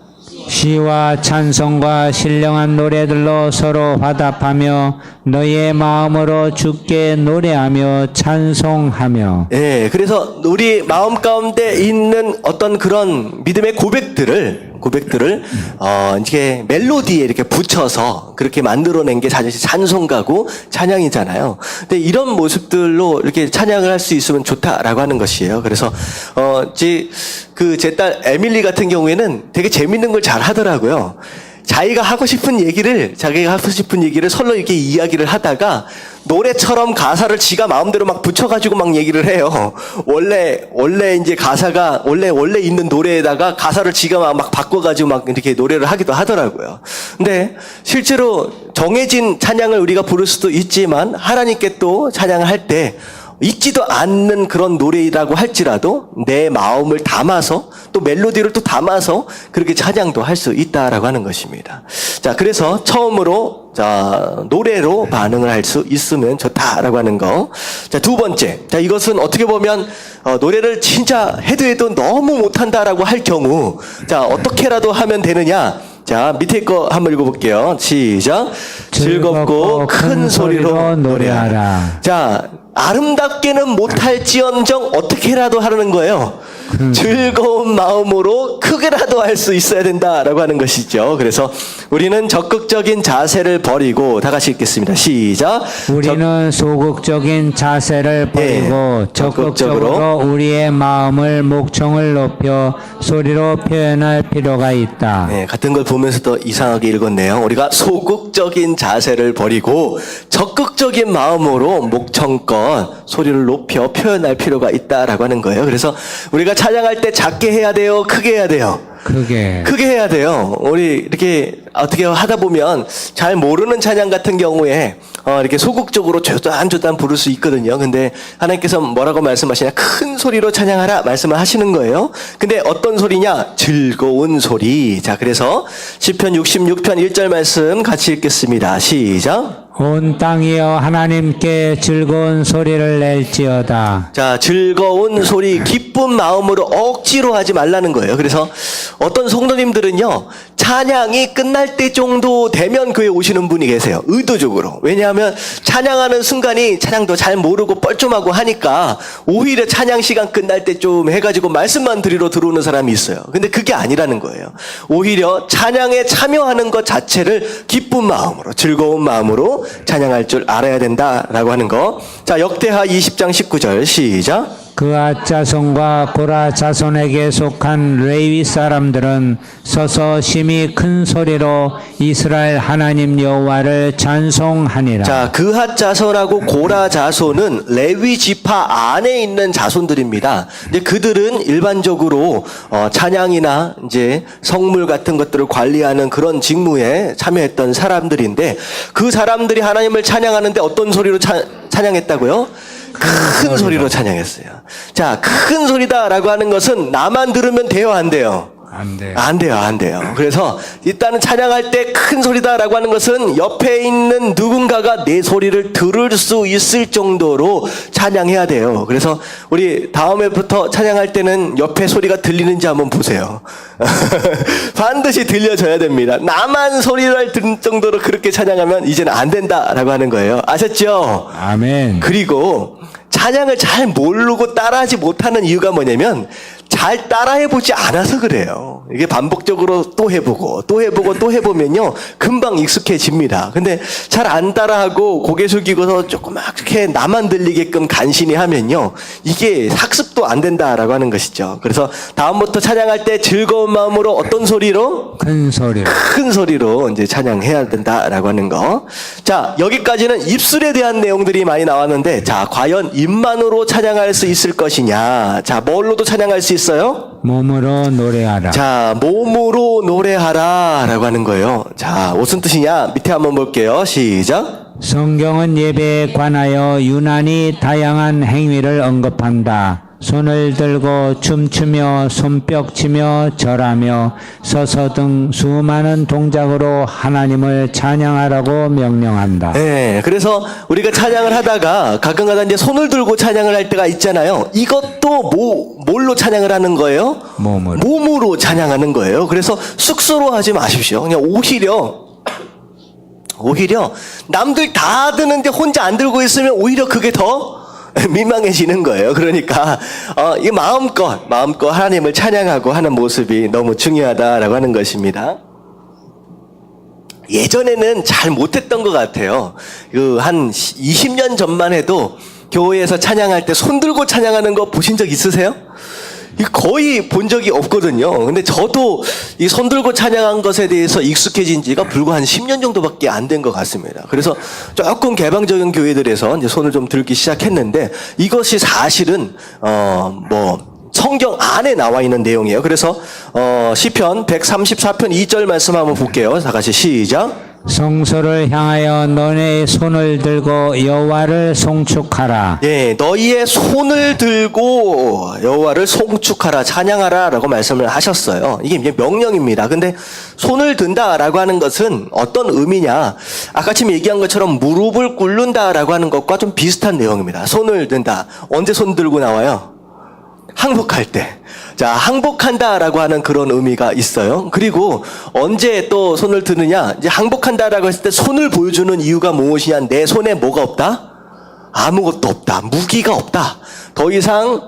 시와 찬송과 신령한 노래들로 서로 화답하며 너희의 마음으로 주께 노래하며 찬송하며.
예, 그래서 우리 마음 가운데 있는 어떤 그런 믿음의 고백들을 이제 멜로디에 이렇게 붙여서 그렇게 만들어낸 게 사실 찬송가고 찬양이잖아요. 근데 이런 모습들로 이렇게 찬양을 할 수 있으면 좋다라고 하는 것이에요. 그래서 제 딸 에밀리 같은 경우에는 되게 재밌는 걸 잘 하더라고요. 자기가 하고 싶은 얘기를 서로 이렇게 이야기를 하다가 노래처럼 가사를 지가 마음대로 막 붙여가지고 막 얘기를 해요. 원래 이제 가사가 원래 있는 노래에다가 가사를 지가 막 바꿔가지고 막 이렇게 노래를 하기도 하더라고요. 근데 실제로 정해진 찬양을 우리가 부를 수도 있지만 하나님께 또 찬양을 할 때 있지도 않는 그런 노래라고 할지라도 내 마음을 담아서 또 멜로디를 또 담아서 그렇게 찬양도 할 수 있다라고 하는 것입니다. 자, 그래서 처음으로 노래로 반응을 할 수 있으면 좋다라고 하는 거. 자, 두 번째. 자, 이것은 어떻게 보면 노래를 진짜 해도 너무 못한다라고 할 경우 자, 어떻게라도 하면 되느냐? 자, 밑에 거 한번 읽어볼게요. 시작. 즐겁고 큰 소리로 노래하라. 자, 아름답게는 못할지언정 어떻게라도 하라는 거예요. 즐거운 마음으로 크게라도 할 수 있어야 된다라고 하는 것이죠. 그래서 우리는 적극적인 자세를 버리고, 다 같이 읽겠습니다. 시작.
우리는 소극적인 자세를 버리고 적극적으로 우리의 마음을 목청을 높여 소리로 표현할 필요가 있다.
네, 같은 걸 보면서도 이상하게 읽었네요. 우리가 소극적인 자세를 버리고 적극적인 마음으로 목청껏 소리를 높여 표현할 필요가 있다라고 하는 거예요. 그래서 우리가 찬양할 때 작게 해야 돼요? 크게 해야 돼요?
크게
해야 돼요. 우리 이렇게 어떻게 하다 보면 잘 모르는 찬양 같은 경우에 이렇게 소극적으로 조단조단 부를 수 있거든요. 근데 하나님께서 뭐라고 말씀하시냐? 큰 소리로 찬양하라 말씀을 하시는 거예요. 근데 어떤 소리냐? 즐거운 소리. 자, 그래서 시편 66편 1절 말씀 같이 읽겠습니다. 시작.
온 땅이여 하나님께 즐거운 소리를 낼지어다.
자, 즐거운 소리, 기쁜 마음으로 억지로 하지 말라는 거예요. 그래서 어떤 성도님들은요, 찬양이 끝날 때 정도 되면 교회에 오시는 분이 계세요. 의도적으로. 왜냐하면 찬양하는 순간이 찬양도 잘 모르고 뻘쭘하고 하니까 오히려 찬양 시간 끝날 때 좀 해가지고 말씀만 드리러 들어오는 사람이 있어요. 근데 그게 아니라는 거예요. 오히려 찬양에 참여하는 것 자체를 기쁜 마음으로, 즐거운 마음으로 찬양할 줄 알아야 된다라고 하는 거. 자, 역대하 20장 19절 시작.
그앗 자손과 고라 자손에게 속한 레위 사람들은 서서 심히 큰 소리로 이스라엘 하나님 여호와를 찬송하니라.
자, 그핫 자손하고 고라 자손은 레위 지파 안에 있는 자손들입니다. 이제 그들은 일반적으로 찬양이나 이제 성물 같은 것들을 관리하는 그런 직무에 참여했던 사람들인데 그 사람들이 하나님을 찬양하는데 어떤 소리로 찬양했다고요? 큰 소리로 찬양했어요. 자, 큰 소리다라고 하는 것은 나만 들으면 돼요, 안 돼요?
안 돼요.
안 돼요, 안 돼요. 그래서 일단은 찬양할 때 큰 소리다라고 하는 것은 옆에 있는 누군가가 내 소리를 들을 수 있을 정도로 찬양해야 돼요. 그래서 우리 다음에부터 찬양할 때는 옆에 소리가 들리는지 한번 보세요. 반드시 들려줘야 됩니다. 나만 소리를 들을 정도로 그렇게 찬양하면 이제는 안 된다라고 하는 거예요. 아셨죠?
아멘.
그리고 찬양을 잘 모르고 따라하지 못하는 이유가 뭐냐면 잘 따라해보지 않아서 그래요. 이게 반복적으로 또 해보고 또 해보고 또 해보면요 금방 익숙해집니다. 근데 잘 안 따라하고 고개 숙이고서 조그맣게 나만 들리게끔 간신히 하면요 이게 학습도 안 된다라고 하는 것이죠. 그래서 다음부터 찬양할 때 즐거운 마음으로 어떤 소리로?
큰 소리로.
큰 소리로 이제 찬양해야 된다라고 하는 거. 자, 여기까지는 입술에 대한 내용들이 많이 나왔는데, 자, 과연 입만으로 찬양할 수 있을 것이냐? 자, 뭘로도 찬양할 수 있어요?
몸으로 노래하라.
자, 몸으로 노래하라라고 하는 거예요. 자, 무슨 뜻이냐? 밑에 한번 볼게요. 시작.
성경은 예배에 관하여 유난히 다양한 행위를 언급한다. 손을 들고 춤추며 손뼉치며 절하며 서서 등 수많은 동작으로 하나님을 찬양하라고 명령한다.
네, 그래서 우리가 찬양을 하다가 가끔가다 이제 손을 들고 찬양을 할 때가 있잖아요. 이것도 뭘로 찬양을 하는 거예요?
몸으로.
몸으로 찬양하는 거예요. 그래서 쑥스러워하지 마십시오. 그냥 오히려 남들 다 드는데 혼자 안 들고 있으면 오히려 그게 더 민망해지는 거예요. 그러니까 이 마음껏 하나님을 찬양하고 하는 모습이 너무 중요하다라고 하는 것입니다. 예전에는 잘 못했던 것 같아요. 한 20년 전만 해도 교회에서 찬양할 때 손 들고 찬양하는 거 보신 적 있으세요? 거의 본 적이 없거든요. 근데 저도 이 손 들고 찬양한 것에 대해서 익숙해진 지가 불과 한 10년 정도밖에 안 된 것 같습니다. 그래서 조금 개방적인 교회들에서 이제 손을 좀 들기 시작했는데 이것이 사실은 성경 안에 나와 있는 내용이에요. 그래서 시편 134편 2절 말씀 한번 볼게요. 다 같이 시작.
성소를 향하여 너의 손을 들고 여호와를 송축하라.
예, 너희의 손을 들고 여호와를 송축하라, 찬양하라라고 말씀을 하셨어요. 이게 이제 명령입니다. 근데 손을 든다라고 하는 것은 어떤 의미냐? 아까 지금 얘기한 것처럼 무릎을 꿇는다라고 하는 것과 좀 비슷한 내용입니다. 손을 든다. 언제 손 들고 나와요? 항복할 때. 자, 항복한다라고 하는 그런 의미가 있어요. 그리고 언제 또 손을 드느냐? 이제 항복한다라고 했을 때 손을 보여주는 이유가 무엇이냐? 내 손에 뭐가 없다? 아무것도 없다. 무기가 없다. 더 이상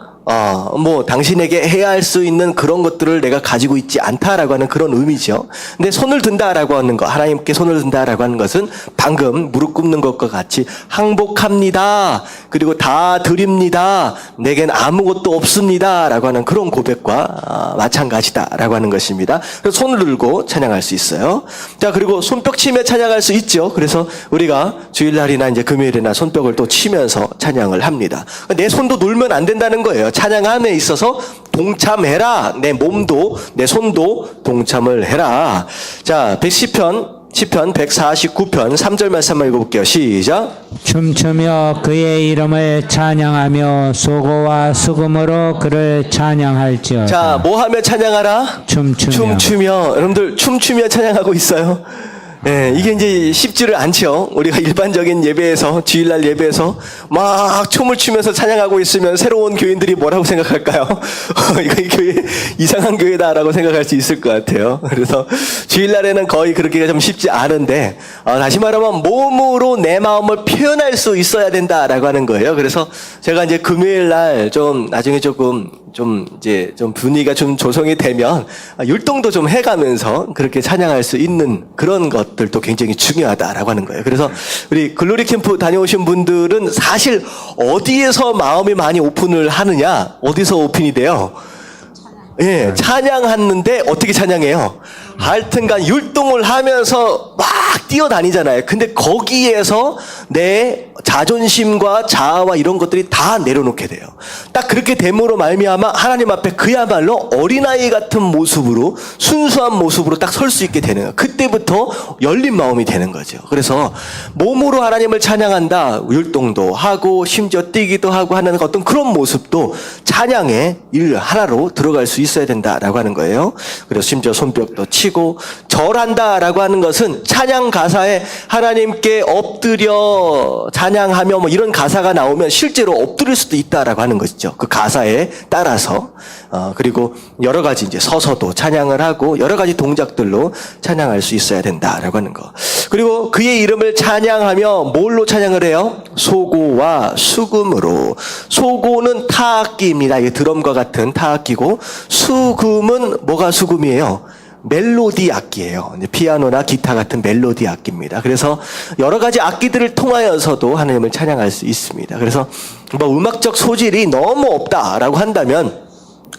당신에게 해야 할 수 있는 그런 것들을 내가 가지고 있지 않다라고 하는 그런 의미죠. 근데 손을 든다라고 하는 거, 하나님께 손을 든다라고 하는 것은 방금 무릎 꿇는 것과 같이 항복합니다. 그리고 다 드립니다. 내겐 아무것도 없습니다라고 하는 그런 고백과 마찬가지다라고 하는 것입니다. 그래서 손을 들고 찬양할 수 있어요. 자, 그리고 손뼉 치며 찬양할 수 있죠. 그래서 우리가 주일날이나 이제 금요일이나 손뼉을 또 치면서 찬양을 합니다. 내 손도 놀면 안 된다는 거예요. 찬양함에 있어서 동참해라. 내 몸도 내 손도 동참을 해라. 자, 시편 149편 3절 말씀 한번 읽어볼게요. 시작.
춤추며 그의 이름을 찬양하며 소고와 수금으로 그를 찬양할지어다.
자, 뭐 하며 찬양하라? 춤추며. 여러분들 춤추며 찬양하고 있어요? 네, 이게 이제 쉽지를 않죠. 우리가 일반적인 예배에서, 주일날 예배에서 막 춤을 추면서 찬양하고 있으면 새로운 교인들이 뭐라고 생각할까요? 이거 이 교회 이상한 교회다라고 생각할 수 있을 것 같아요. 그래서 주일날에는 거의 그렇게가 좀 쉽지 않은데, 다시 말하면 몸으로 내 마음을 표현할 수 있어야 된다라고 하는 거예요. 그래서 제가 이제 금요일날 좀 나중에 좀 분위기가 좀 조성이 되면 율동도 좀 해가면서 그렇게 찬양할 수 있는 그런 것들도 굉장히 중요하다라고 하는 거예요. 그래서 우리 글로리 캠프 다녀오신 분들은 사실 어디에서 마음이 많이 오픈을 하느냐, 어디서 오픈이 돼요? 예, 찬양하는데 어떻게 찬양해요? 하여튼간 율동을 하면서 막 뛰어다니잖아요. 근데 거기에서 내 자존심과 자아와 이런 것들이 다 내려놓게 돼요. 딱 그렇게 됨으로 말미암아 하나님 앞에 그야말로 어린아이 같은 모습으로, 순수한 모습으로 딱 설 수 있게 되는 거예요. 그때부터 열린 마음이 되는 거죠. 그래서 몸으로 하나님을 찬양한다, 율동도 하고 심지어 뛰기도 하고 하는 어떤 그런 모습도 찬양의 일 하나로 들어갈 수 있어야 된다라고 하는 거예요. 그래서 심지어 손뼉도 치고 절한다라고 하는 것은 찬양 가사에 하나님께 엎드려 찬양하며 뭐 이런 가사가 나오면 실제로 엎드릴 수도 있다라고 하는 것이죠. 그 가사에 따라서. 그리고 여러 가지 이제 서서도 찬양을 하고 여러 가지 동작들로 찬양할 수 있어야 된다라고 하는 거. 그리고 그의 이름을 찬양하며 뭘로 찬양을 해요? 소고와 수금으로. 소고는 타악기입니다. 이게 드럼과 같은 타악기고, 수금은 뭐가 수금이에요? 멜로디 악기예요. 피아노나 기타 같은 멜로디 악기입니다. 그래서 여러 가지 악기들을 통하여서도 하나님을 찬양할 수 있습니다. 그래서 뭐 음악적 소질이 너무 없다라고 한다면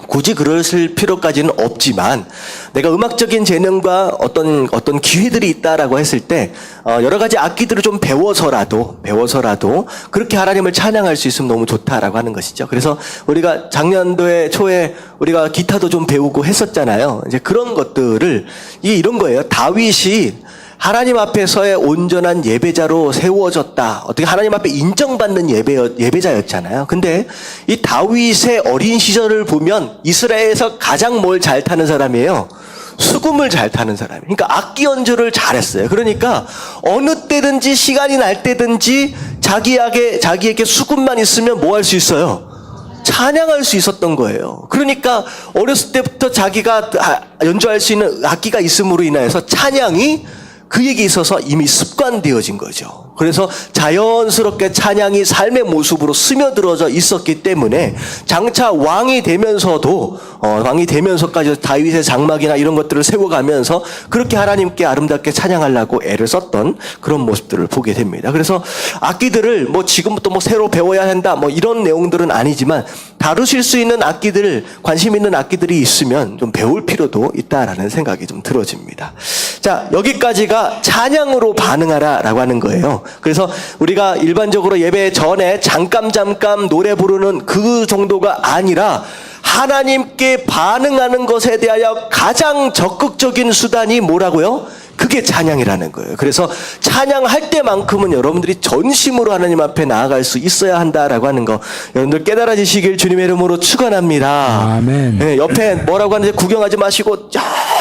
굳이 그러실 필요까지는 없지만, 내가 음악적인 재능과 어떤 기회들이 있다라고 했을 때 여러 가지 악기들을 좀 배워서라도 그렇게 하나님을 찬양할 수 있으면 너무 좋다라고 하는 것이죠. 그래서 우리가 작년도에 초에 우리가 기타도 좀 배우고 했었잖아요. 이제 그런 것들을 이런 거예요. 다윗이 하나님 앞에서의 온전한 예배자로 세워졌다. 어떻게 하나님 앞에 인정받는 예배자였잖아요. 근데 이 다윗의 어린 시절을 보면 이스라엘에서 가장 뭘 잘 타는 사람이에요? 수금을 잘 타는 사람이에요. 그러니까 악기 연주를 잘했어요. 그러니까 어느 때든지 시간이 날 때든지 자기에게 수금만 있으면 뭐 할 수 있어요? 찬양할 수 있었던 거예요. 그러니까 어렸을 때부터 자기가 연주할 수 있는 악기가 있음으로 인하여서 찬양이 그에게 있어서 이미 습관되어진 거죠. 그래서 자연스럽게 찬양이 삶의 모습으로 스며들어져 있었기 때문에 장차 왕이 되면서까지 다윗의 장막이나 이런 것들을 세워가면서 그렇게 하나님께 아름답게 찬양하려고 애를 썼던 그런 모습들을 보게 됩니다. 그래서 악기들을 지금부터 새로 배워야 한다 이런 내용들은 아니지만, 다루실 수 있는 악기들, 관심 있는 악기들이 있으면 좀 배울 필요도 있다라는 생각이 좀 들어집니다. 자, 여기까지가 찬양으로 반응하라라고 하는 거예요. 그래서 우리가 일반적으로 예배 전에 잠깐 노래 부르는 그 정도가 아니라 하나님께 반응하는 것에 대하여 가장 적극적인 수단이 뭐라고요? 그게 찬양이라는 거예요. 그래서 찬양할 때만큼은 여러분들이 전심으로 하나님 앞에 나아갈 수 있어야 한다라고 하는 거, 여러분들 깨달아지시길 주님의 이름으로 축원합니다.
아멘.
네, 옆에 뭐라고 하는지 구경하지 마시고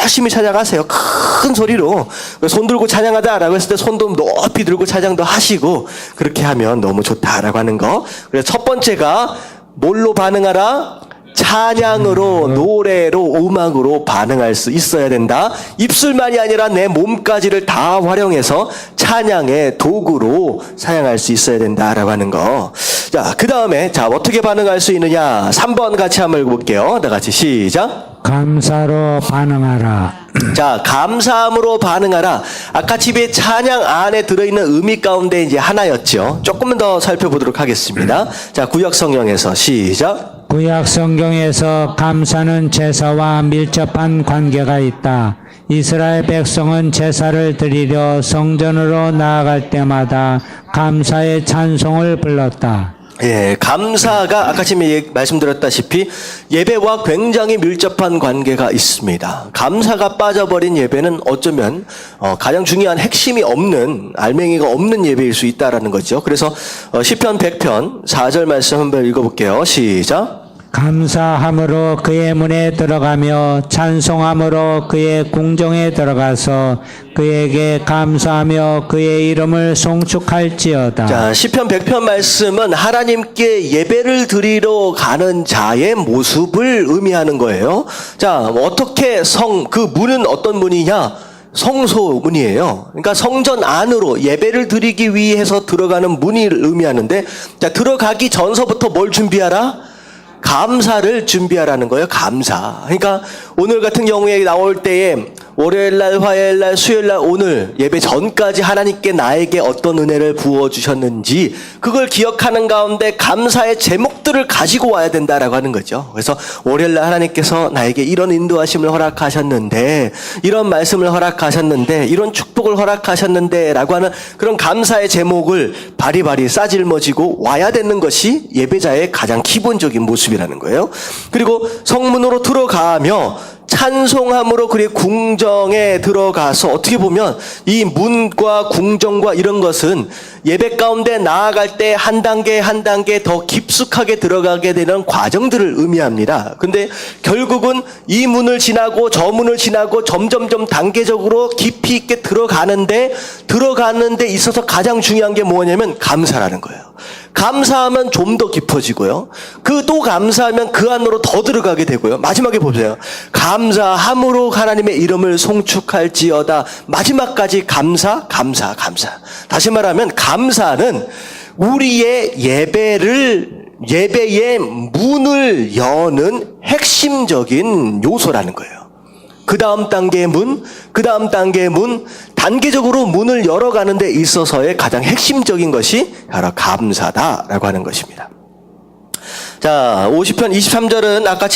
열심히 찬양하세요. 큰 소리로. 손 들고 찬양하다라고 했을 때 손도 높이 들고 찬양도 하시고, 그렇게 하면 너무 좋다라고 하는 거. 그래서 첫 번째가 뭘로 반응하라? 찬양으로, 노래로, 음악으로 반응할 수 있어야 된다. 입술만이 아니라 내 몸까지를 다 활용해서 찬양의 도구로 사용할 수 있어야 된다라고 하는 거. 자, 그 다음에 어떻게 반응할 수 있느냐? 3번 같이 한번 읽어볼게요. 다 같이 시작.
감사로 반응하라.
자, 감사함으로 반응하라. 아까 집에 찬양 안에 들어있는 의미 가운데 이제 하나였죠. 조금만 더 살펴보도록 하겠습니다. 자, 구약 성경에서 시작.
구약 성경에서 감사는 제사와 밀접한 관계가 있다. 이스라엘 백성은 제사를 드리려 성전으로 나아갈 때마다 감사의 찬송을 불렀다.
예, 감사가 아까 전에 말씀드렸다시피 예배와 굉장히 밀접한 관계가 있습니다. 감사가 빠져버린 예배는 어쩌면 가장 중요한 핵심이 없는, 알맹이가 없는 예배일 수 있다라는 거죠. 그래서 시편 100편 4절 말씀 한번 읽어볼게요. 시작.
감사함으로 그의 문에 들어가며 찬송함으로 그의 궁정에 들어가서 그에게 감사하며 그의 이름을 송축할지어다.
자, 시편 100편 말씀은 하나님께 예배를 드리러 가는 자의 모습을 의미하는 거예요. 자, 어떻게 그 문은 어떤 문이냐? 성소문이에요. 그러니까 성전 안으로 예배를 드리기 위해서 들어가는 문을 의미하는데, 자, 들어가기 전서부터 뭘 준비하라? 감사를 준비하라는 거예요. 감사. 그러니까 오늘 같은 경우에 나올 때에 월요일날, 화요일날, 수요일날, 오늘 예배 전까지 하나님께 나에게 어떤 은혜를 부어주셨는지 그걸 기억하는 가운데 감사의 제목들을 가지고 와야 된다라고 하는 거죠. 그래서 월요일날 하나님께서 나에게 이런 인도하심을 허락하셨는데, 이런 말씀을 허락하셨는데, 이런 축복을 허락하셨는데 라고 하는 그런 감사의 제목을 바리바리 싸질머지고 와야 되는 것이 예배자의 가장 기본적인 모습이라는 거예요. 그리고 성문으로 들어가며 찬송함으로 그의 궁정에 들어가서, 어떻게 보면 이 문과 궁정과 이런 것은 예배 가운데 나아갈 때 한 단계 한 단계 더 깊숙하게 들어가게 되는 과정들을 의미합니다. 근데 결국은 이 문을 지나고 저 문을 지나고 점점점 단계적으로 깊이 있게 들어가는데 있어서 가장 중요한 게 뭐냐면 감사라는 거예요. 감사하면 좀 더 깊어지고요. 또 감사하면 그 안으로 더 들어가게 되고요. 마지막에 보세요. 감사함으로 하나님의 이름을 송축할지어다. 마지막까지 감사. 다시 말하면 감사는 우리의 예배의 문을 여는 핵심적인 요소라는 거예요. 그 다음 단계의 문, 단계적으로 문을 열어가는 데 있어서의 가장 핵심적인 것이 바로 감사다라고 하는 것입니다. 자, 50편 23절은 아까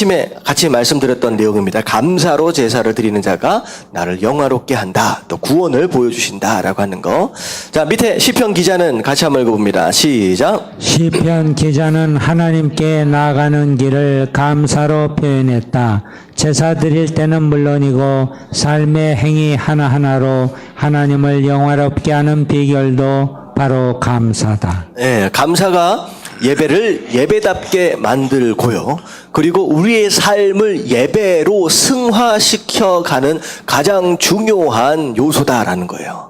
같이 말씀드렸던 내용입니다. 감사로 제사를 드리는 자가 나를 영화롭게 한다. 또 구원을 보여주신다라고 하는 거. 자, 밑에 시편 기자는 같이 한번 읽어봅니다. 시작.
시편 기자는 하나님께 나아가는 길을 감사로 표현했다. 제사 드릴 때는 물론이고 삶의 행위 하나하나로 하나님을 영화롭게 하는 비결도 바로 감사다.
네, 감사가 예배를 예배답게 만들고요. 그리고 우리의 삶을 예배로 승화시켜가는 가장 중요한 요소다라는 거예요.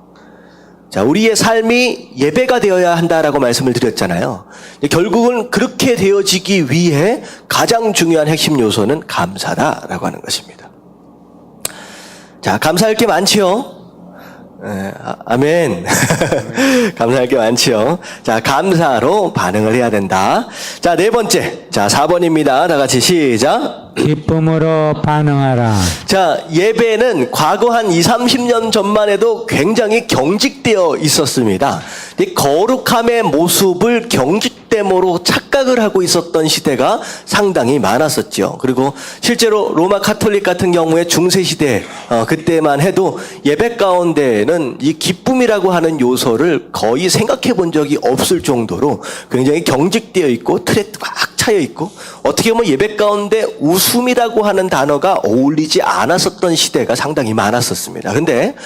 자, 우리의 삶이 예배가 되어야 한다라고 말씀을 드렸잖아요. 결국은 그렇게 되어지기 위해 가장 중요한 핵심 요소는 감사다라고 하는 것입니다. 자, 감사할 게 많지요. 아멘. 감사할 게 많지요. 자, 감사로 반응을 해야 된다. 자, 네 번째. 자, 4번입니다. 다 같이 시작.
기쁨으로 반응하라.
자, 예배는 과거 한 30년 전만 해도 굉장히 경직되어 있었습니다. 이 거룩함의 모습을 경직됨으로 착각을 하고 있었던 시대가 상당히 많았었죠. 그리고 실제로 로마 카톨릭 같은 경우에 중세시대 그때만 해도 예배 가운데는 이 기쁨이라고 하는 요소를 거의 생각해 본 적이 없을 정도로 굉장히 경직되어 있고 틀에 꽉 차여 있고, 어떻게 보면 예배 가운데 웃음이라고 하는 단어가 어울리지 않았었던 시대가 상당히 많았었습니다. 근데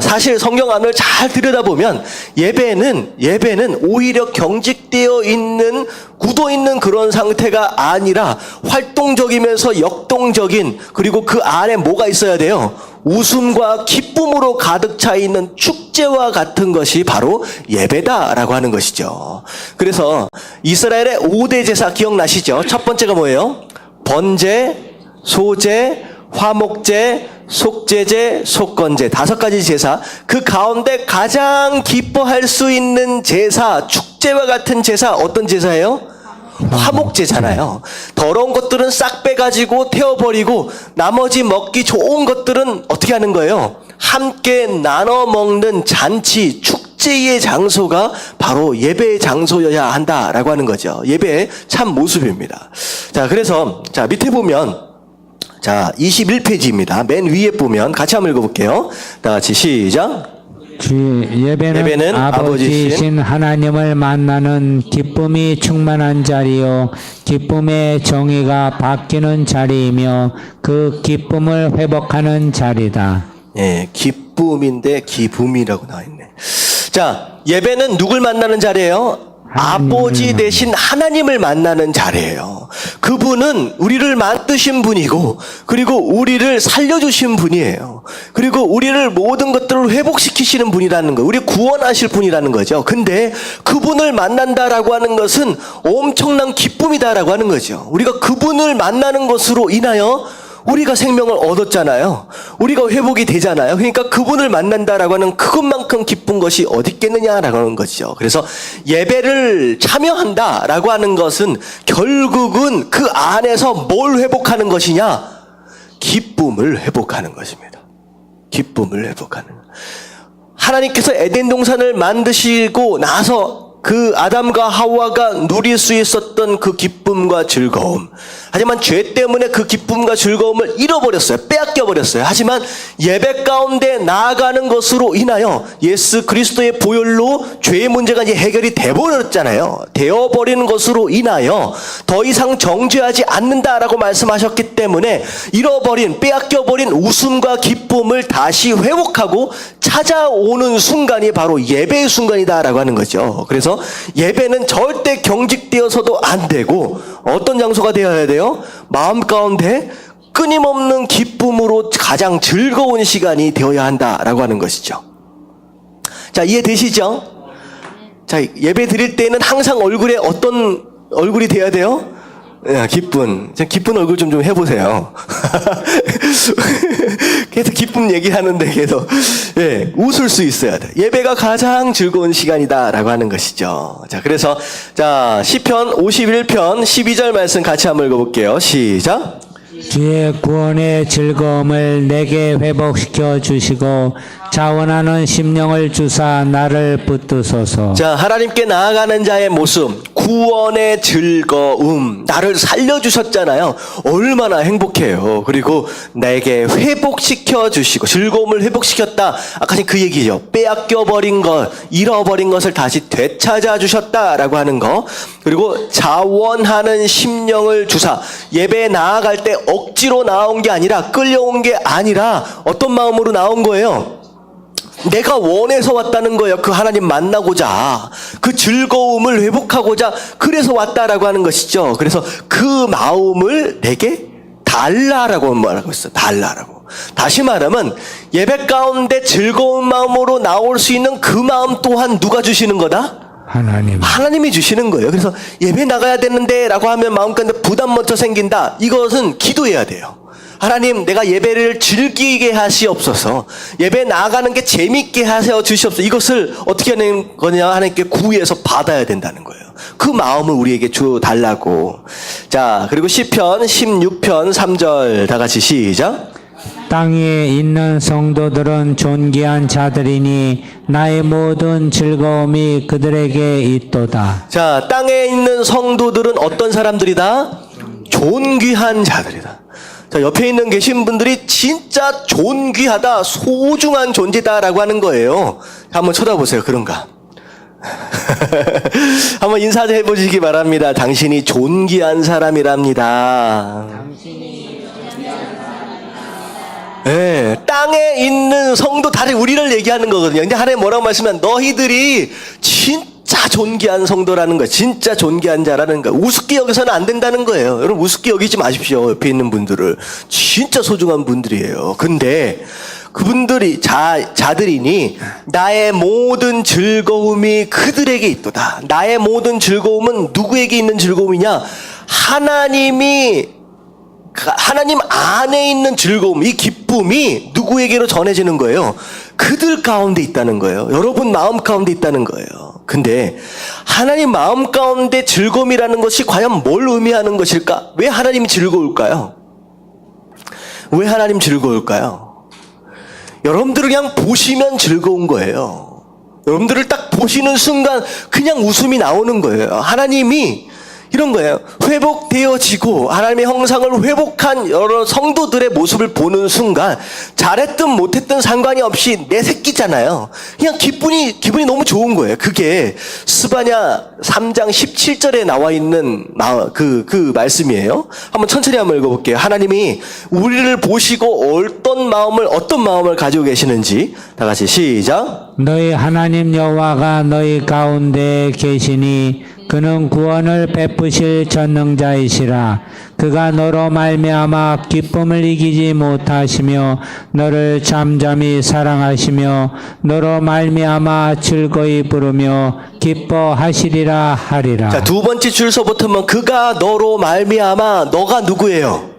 사실 성경 안을 잘 들여다보면 예배는 오히려 경직되어 있는, 굳어 있는 그런 상태가 아니라 활동적이면서 역동적인, 그리고 그 안에 뭐가 있어야 돼요? 웃음과 기쁨으로 가득 차 있는 축제와 같은 것이 바로 예배다라고 하는 것이죠. 그래서 이스라엘의 5대 제사 기억나시죠? 첫 번째가 뭐예요? 번제, 소제, 화목제, 속죄제, 속건제, 5가지 제사. 그 가운데 가장 기뻐할 수 있는 제사, 축제와 같은 제사, 어떤 제사예요? 화목제잖아요. 더러운 것들은 싹 빼가지고 태워버리고 나머지 먹기 좋은 것들은 어떻게 하는 거예요? 함께 나눠 먹는 잔치, 축제의 장소가 바로 예배의 장소여야 한다라고 하는 거죠. 예배의 참 모습입니다. 자, 그래서 자, 밑에 보면 자, 21페이지입니다. 맨 위에 보면 같이 한번 읽어볼게요. 다 같이 시작.
예배는 아버지신 하나님을 만나는 기쁨이 충만한 자리요 기쁨의 정의가 바뀌는 자리이며 그 기쁨을 회복하는 자리다.
예, 기쁨인데 기붐이라고 나와 있네. 자, 예배는 누굴 만나는 자리예요? 아버지 대신 하나님을 만나는 자리예요. 그분은 우리를 만드신 분이고, 그리고 우리를 살려주신 분이에요. 그리고 우리를 모든 것들을 회복시키시는 분이라는 거예요. 우리 구원하실 분이라는 거죠. 근데 그분을 만난다라고 하는 것은 엄청난 기쁨이다라고 하는 거죠. 우리가 그분을 만나는 것으로 인하여 우리가 생명을 얻었잖아요. 우리가 회복이 되잖아요. 그러니까 그분을 만난다라고 하는 그것만큼 기쁜 것이 어디 있겠느냐라고 하는 거죠. 그래서 예배를 참여한다라고 하는 것은 결국은 그 안에서 뭘 회복하는 것이냐? 기쁨을 회복하는 것입니다. 기쁨을 회복하는. 하나님께서 에덴 동산을 만드시고 나서 그 아담과 하와가 누릴 수 있었던 그 기쁨과 즐거움. 하지만 죄 때문에 그 기쁨과 즐거움을 잃어버렸어요. 빼앗겨버렸어요. 하지만 예배 가운데 나아가는 것으로 인하여 예수 그리스도의 보혈로 죄의 문제가 이제 해결이 되어버렸잖아요. 되어버리는 것으로 인하여 더 이상 정죄하지 않는다라고 말씀하셨기 때문에 잃어버린, 빼앗겨버린 웃음과 기쁨을 다시 회복하고 찾아오는 순간이 바로 예배의 순간이다라고 하는 거죠. 그래서 예배는 절대 경직되어서도 안 되고 어떤 장소가 되어야 돼요? 마음 가운데 끊임없는 기쁨으로 가장 즐거운 시간이 되어야 한다라고 하는 것이죠. 자, 이해되시죠? 자, 예배 드릴 때는 항상 얼굴에 어떤 얼굴이 돼야 돼요? 기쁜 얼굴 좀 해보세요. 계속 기쁨 얘기하는데 계속 웃을 수 있어야 돼. 예배가 가장 즐거운 시간이다라고 하는 것이죠. 자, 그래서 자 시편 51편 12절 말씀 같이 한번 읽어볼게요. 시작.
주의 구원의 즐거움을 내게 회복시켜 주시고 자원하는 심령을 주사 나를 붙드소서.
자, 하나님께 나아가는 자의 모습, 구원의 즐거움, 나를 살려주셨잖아요. 얼마나 행복해요. 그리고 내게 회복시켜 주시고, 즐거움을 회복시켰다. 아까 그 얘기죠. 빼앗겨버린 것, 잃어버린 것을 다시 되찾아 주셨다라고 하는 거. 그리고 자원하는 심령을 주사, 예배에 나아갈 때 억지로 나온 게 아니라, 끌려온 게 아니라 어떤 마음으로 나온 거예요? 내가 원해서 왔다는 거예요. 그 하나님 만나고자, 그 즐거움을 회복하고자 그래서 왔다라고 하는 것이죠. 그래서 그 마음을 내게 달라라고 말하고 있어요. 달라라고. 다시 말하면 예배 가운데 즐거운 마음으로 나올 수 있는 그 마음 또한 누가 주시는 거다? 하나님이 주시는 거예요. 그래서 예배 나가야 되는데 라고 하면 마음 가운데 부담 먼저 생긴다. 이것은 기도해야 돼요. 하나님, 내가 예배를 즐기게 하시옵소서. 예배 나아가는 게 재밌게 하세요 주시옵소서. 이것을 어떻게 하는 거냐? 하나님께 구해서 받아야 된다는 거예요. 그 마음을 우리에게 주 달라고. 자, 그리고 시편 16편 3절 다 같이 시작.
땅에 있는 성도들은 존귀한 자들이니 나의 모든 즐거움이 그들에게 있도다.
자, 땅에 있는 성도들은 어떤 사람들이다? 존귀한 자들이다. 자, 옆에 있는 계신 분들이 진짜 존귀하다, 소중한 존재다라고 하는 거예요. 한번 쳐다보세요. 그런가? 한번 인사 좀 해보시기 바랍니다. 당신이 존귀한 사람이랍니다. 네, 땅에 있는 성도 다들 우리를 얘기하는 거거든요. 근데 하나님 뭐라고 말씀하면 너희들이 진짜 존귀한 성도라는 거예요. 진짜 존귀한 자라는 거예요. 우습게 여기서는 안 된다는 거예요. 여러분 우습게 여기지 마십시오. 옆에 있는 분들을. 진짜 소중한 분들이에요. 근데 그분들이 자들이니 나의 모든 즐거움이 그들에게 있도다. 나의 모든 즐거움은 누구에게 있는 즐거움이냐? 하나님 안에 있는 즐거움, 이 기쁨이 누구에게로 전해지는 거예요? 그들 가운데 있다는 거예요. 여러분 마음 가운데 있다는 거예요. 근데 하나님 마음 가운데 즐거움이라는 것이 과연 뭘 의미하는 것일까? 왜 하나님이 즐거울까요? 왜 하나님 즐거울까요? 여러분들을 그냥 보시면 즐거운 거예요. 여러분들을 딱 보시는 순간 그냥 웃음이 나오는 거예요. 하나님이 이런 거예요. 회복되어지고 하나님의 형상을 회복한 여러 성도들의 모습을 보는 순간 잘했든 못했든 상관이 없이 내 새끼잖아요. 그냥 기분이 너무 좋은 거예요. 그게 스바냐 3장 17절에 나와 있는 그 말씀이에요. 한번 천천히 한번 읽어볼게요. 하나님이 우리를 보시고 어떤 마음을 가지고 계시는지 다 같이 시작.
너희 하나님 여호와가 너희 가운데 계시니 그는 구원을 베푸실 전능자이시라. 그가 너로 말미암아 기쁨을 이기지 못하시며 너를 잠잠히 사랑하시며 너로 말미암아 즐거이 부르며 기뻐하시리라 하리라.
자, 두 번째 줄서부터는 그가 너로 말미암아. 너가 누구예요?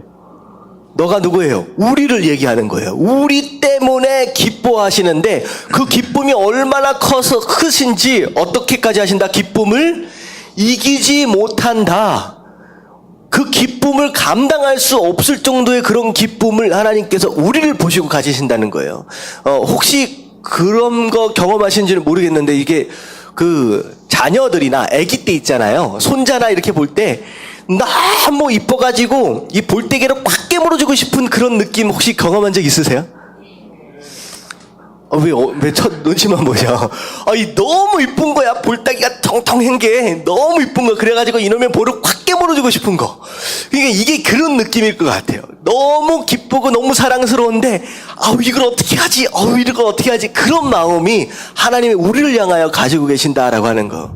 너가 누구예요? 우리를 얘기하는 거예요. 우리 때문에 기뻐하시는데 그 기쁨이 얼마나 크신지 어떻게까지 하신다? 기쁨을 이기지 못한다. 그 기쁨을 감당할 수 없을 정도의 그런 기쁨을 하나님께서 우리를 보시고 가지신다는 거예요. 혹시 그런 거 경험하신지는 모르겠는데 이게 그 자녀들이나 아기 때 있잖아요. 손자나 이렇게 볼 때 너무 이뻐가지고 이 볼때개로 꽉 깨물어주고 싶은 그런 느낌 혹시 경험한 적 있으세요? 왜 첫 눈치만 보셔? 너무 이쁜 거야. 볼따기가 통통한 게 너무 이쁜 거. 그래가지고 이놈의 볼을 꽉 깨물어주고 싶은 거. 그러니까 이게 그런 느낌일 것 같아요. 너무 기쁘고 너무 사랑스러운데, 이걸 어떻게 하지? 이걸 어떻게 하지? 그런 마음이 하나님이 우리를 향하여 가지고 계신다라고 하는 거.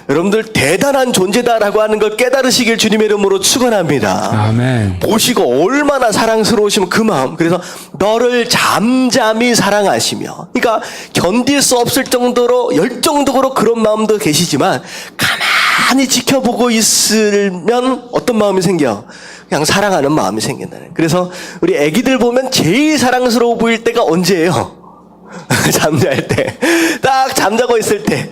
여러분들 대단한 존재다라고 하는 걸 깨달으시길 주님의 이름으로 축원합니다.
아멘.
보시고 얼마나 사랑스러우시면 그 마음. 그래서 너를 잠잠히 사랑하시며, 그러니까 견딜 수 없을 정도로 열정적으로 그런 마음도 계시지만 가만히 지켜보고 있으면 어떤 마음이 생겨? 그냥 사랑하는 마음이 생긴다는. 그래서 우리 애기들 보면 제일 사랑스러워 보일 때가 언제예요? 잠잘 때. 딱 잠자고 있을 때,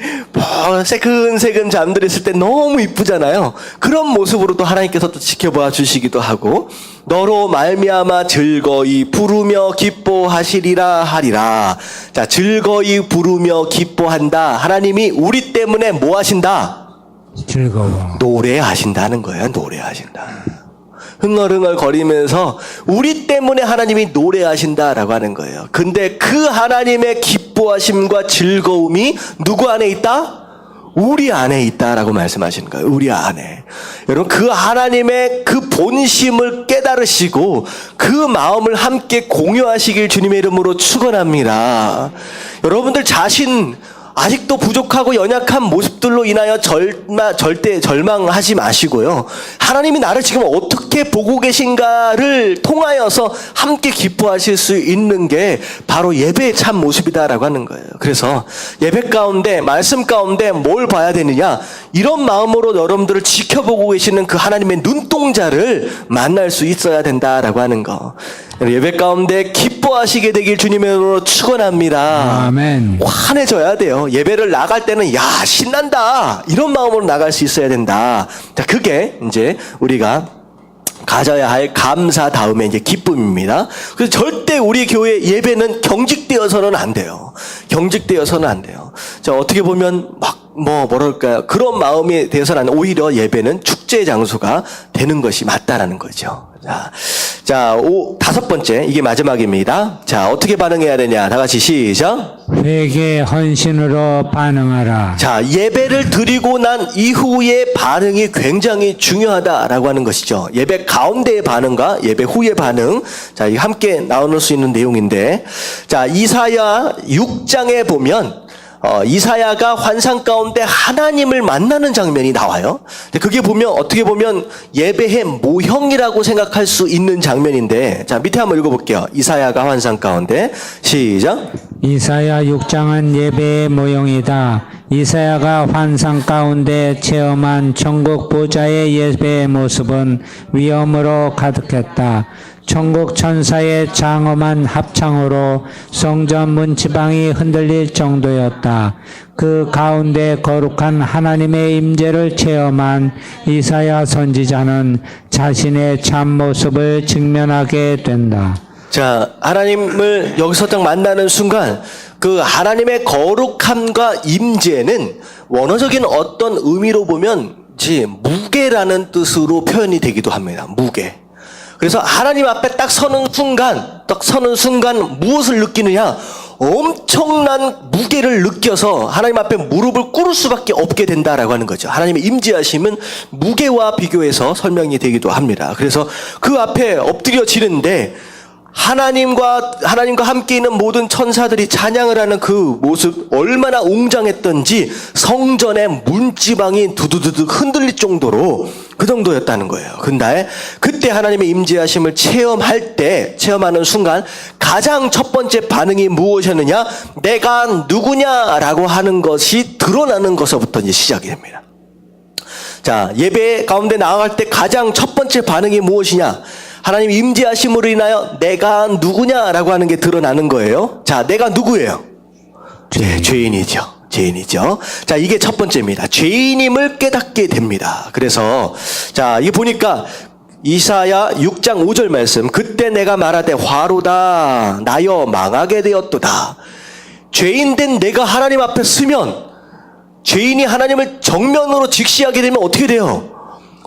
새근새근 잠들었을 때 너무 이쁘잖아요. 그런 모습으로 또 하나님께서 또 지켜봐 주시기도 하고, 너로 말미암아 즐거이 부르며 기뻐하시리라 하리라. 자, 즐거이 부르며 기뻐한다. 하나님이 우리 때문에 뭐 하신다?
즐거워.
노래하신다는 거예요. 노래하신다. 흥얼흥얼 거리면서 우리 때문에 하나님이 노래하신다라고 하는 거예요. 근데 그 하나님의 기뻐하심과 즐거움이 누구 안에 있다? 우리 안에 있다라고 말씀하시는 거예요. 우리 안에. 여러분, 그 하나님의 그 본심을 깨달으시고 그 마음을 함께 공유하시길 주님의 이름으로 축원합니다. 여러분들 자신 아직도 부족하고 연약한 모습들로 인하여 절대 절망하지 마시고요. 하나님이 나를 지금 어떻게 보고 계신가를 통하여서 함께 기뻐하실 수 있는 게 바로 예배의 참 모습이다라고 하는 거예요. 그래서 예배 가운데, 말씀 가운데 뭘 봐야 되느냐? 이런 마음으로 여러분들을 지켜보고 계시는 그 하나님의 눈동자를 만날 수 있어야 된다라고 하는 거. 예배 가운데 기뻐하시게 되길 주님의 이름으로 축원합니다.
아멘.
환해져야 돼요. 예배를 나갈 때는 신난다 이런 마음으로 나갈 수 있어야 된다. 자, 그게 이제 우리가 가져야 할 감사 다음에 이제 기쁨입니다. 그래서 절대 우리 교회 예배는 경직되어서는 안 돼요. 경직되어서는 안 돼요. 자, 어떻게 보면 뭐랄까요? 그런 마음에 대해서는 오히려 예배는 축제 장소가 되는 것이 맞다라는 거죠. 자, 다섯 번째, 이게 마지막입니다. 자, 어떻게 반응해야 되냐? 다 같이 시작.
회개 헌신으로 반응하라.
자, 예배를 드리고 난 이후의 반응이 굉장히 중요하다라고 하는 것이죠. 예배 가운데의 반응과 예배 후의 반응. 자, 이 함께 나눌 수 있는 내용인데, 자, 이사야 6장에 보면 이사야가 환상 가운데 하나님을 만나는 장면이 나와요. 그게 보면 어떻게 보면 예배의 모형이라고 생각할 수 있는 장면인데, 자, 밑에 한번 읽어볼게요. 이사야가 환상 가운데 시작.
이사야 6장은 예배의 모형이다. 이사야가 환상 가운데 체험한 천국 보좌의 예배의 모습은 위엄으로 가득했다. 천국 천사의 장엄한 합창으로 성전 문지방이 흔들릴 정도였다. 그 가운데 거룩한 하나님의 임재를 체험한 이사야 선지자는 자신의 참모습을 직면하게 된다.
자, 하나님을 여기서 딱 만나는 순간 그 하나님의 거룩함과 임재는 원어적인 어떤 의미로 보면 같이 무게라는 뜻으로 표현이 되기도 합니다. 무게. 그래서 하나님 앞에 딱 서는 순간 무엇을 느끼느냐? 엄청난 무게를 느껴서 하나님 앞에 무릎을 꿇을 수밖에 없게 된다라고 하는 거죠. 하나님의 임재하심은 무게와 비교해서 설명이 되기도 합니다. 그래서 그 앞에 엎드려지는데 하나님과 함께 있는 모든 천사들이 찬양을 하는 그 모습 얼마나 웅장했던지 성전의 문지방이 두두두두 흔들릴 정도로 그 정도였다는 거예요. 근데 그때 하나님의 임재하심을 체험하는 순간 가장 첫 번째 반응이 무엇이었느냐? 내가 누구냐라고 하는 것이 드러나는 것부터 이제 시작이 됩니다. 자, 예배 가운데 나아갈 때 가장 첫 번째 반응이 무엇이냐? 하나님 임재하심으로 인하여 내가 누구냐라고 하는 게 드러나는 거예요. 자, 내가 누구예요? 죄인이죠. 자, 이게 첫 번째입니다. 죄인임을 깨닫게 됩니다. 그래서 자, 이게 보니까 이사야 6장 5절 말씀. 그때 내가 말하되 화로다 나여 망하게 되었도다. 죄인된 내가 하나님 앞에 서면 죄인이 하나님을 정면으로 직시하게 되면 어떻게 돼요?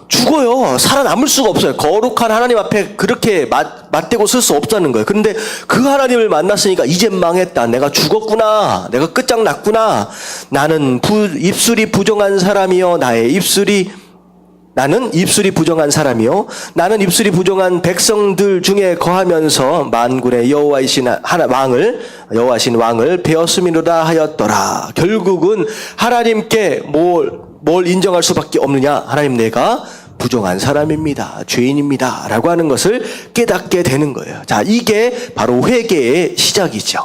죽어요. 살아남을 수가 없어요. 거룩한 하나님 앞에 그렇게 맞대고 쓸 수 없다는 거예요. 그런데 그 하나님을 만났으니까 이젠 망했다. 내가 죽었구나. 내가 끝장났구나. 나는 입술이 부정한 사람이요. 나는 입술이 부정한 사람이요. 나는 입술이 부정한 백성들 중에 거하면서 만군의 여호와이신 왕을 베었음이로다 하였더라. 결국은 하나님께 뭘 인정할 수밖에 없느냐? 하나님, 내가 부정한 사람입니다. 죄인입니다. 라고 하는 것을 깨닫게 되는 거예요. 자, 이게 바로 회개의 시작이죠.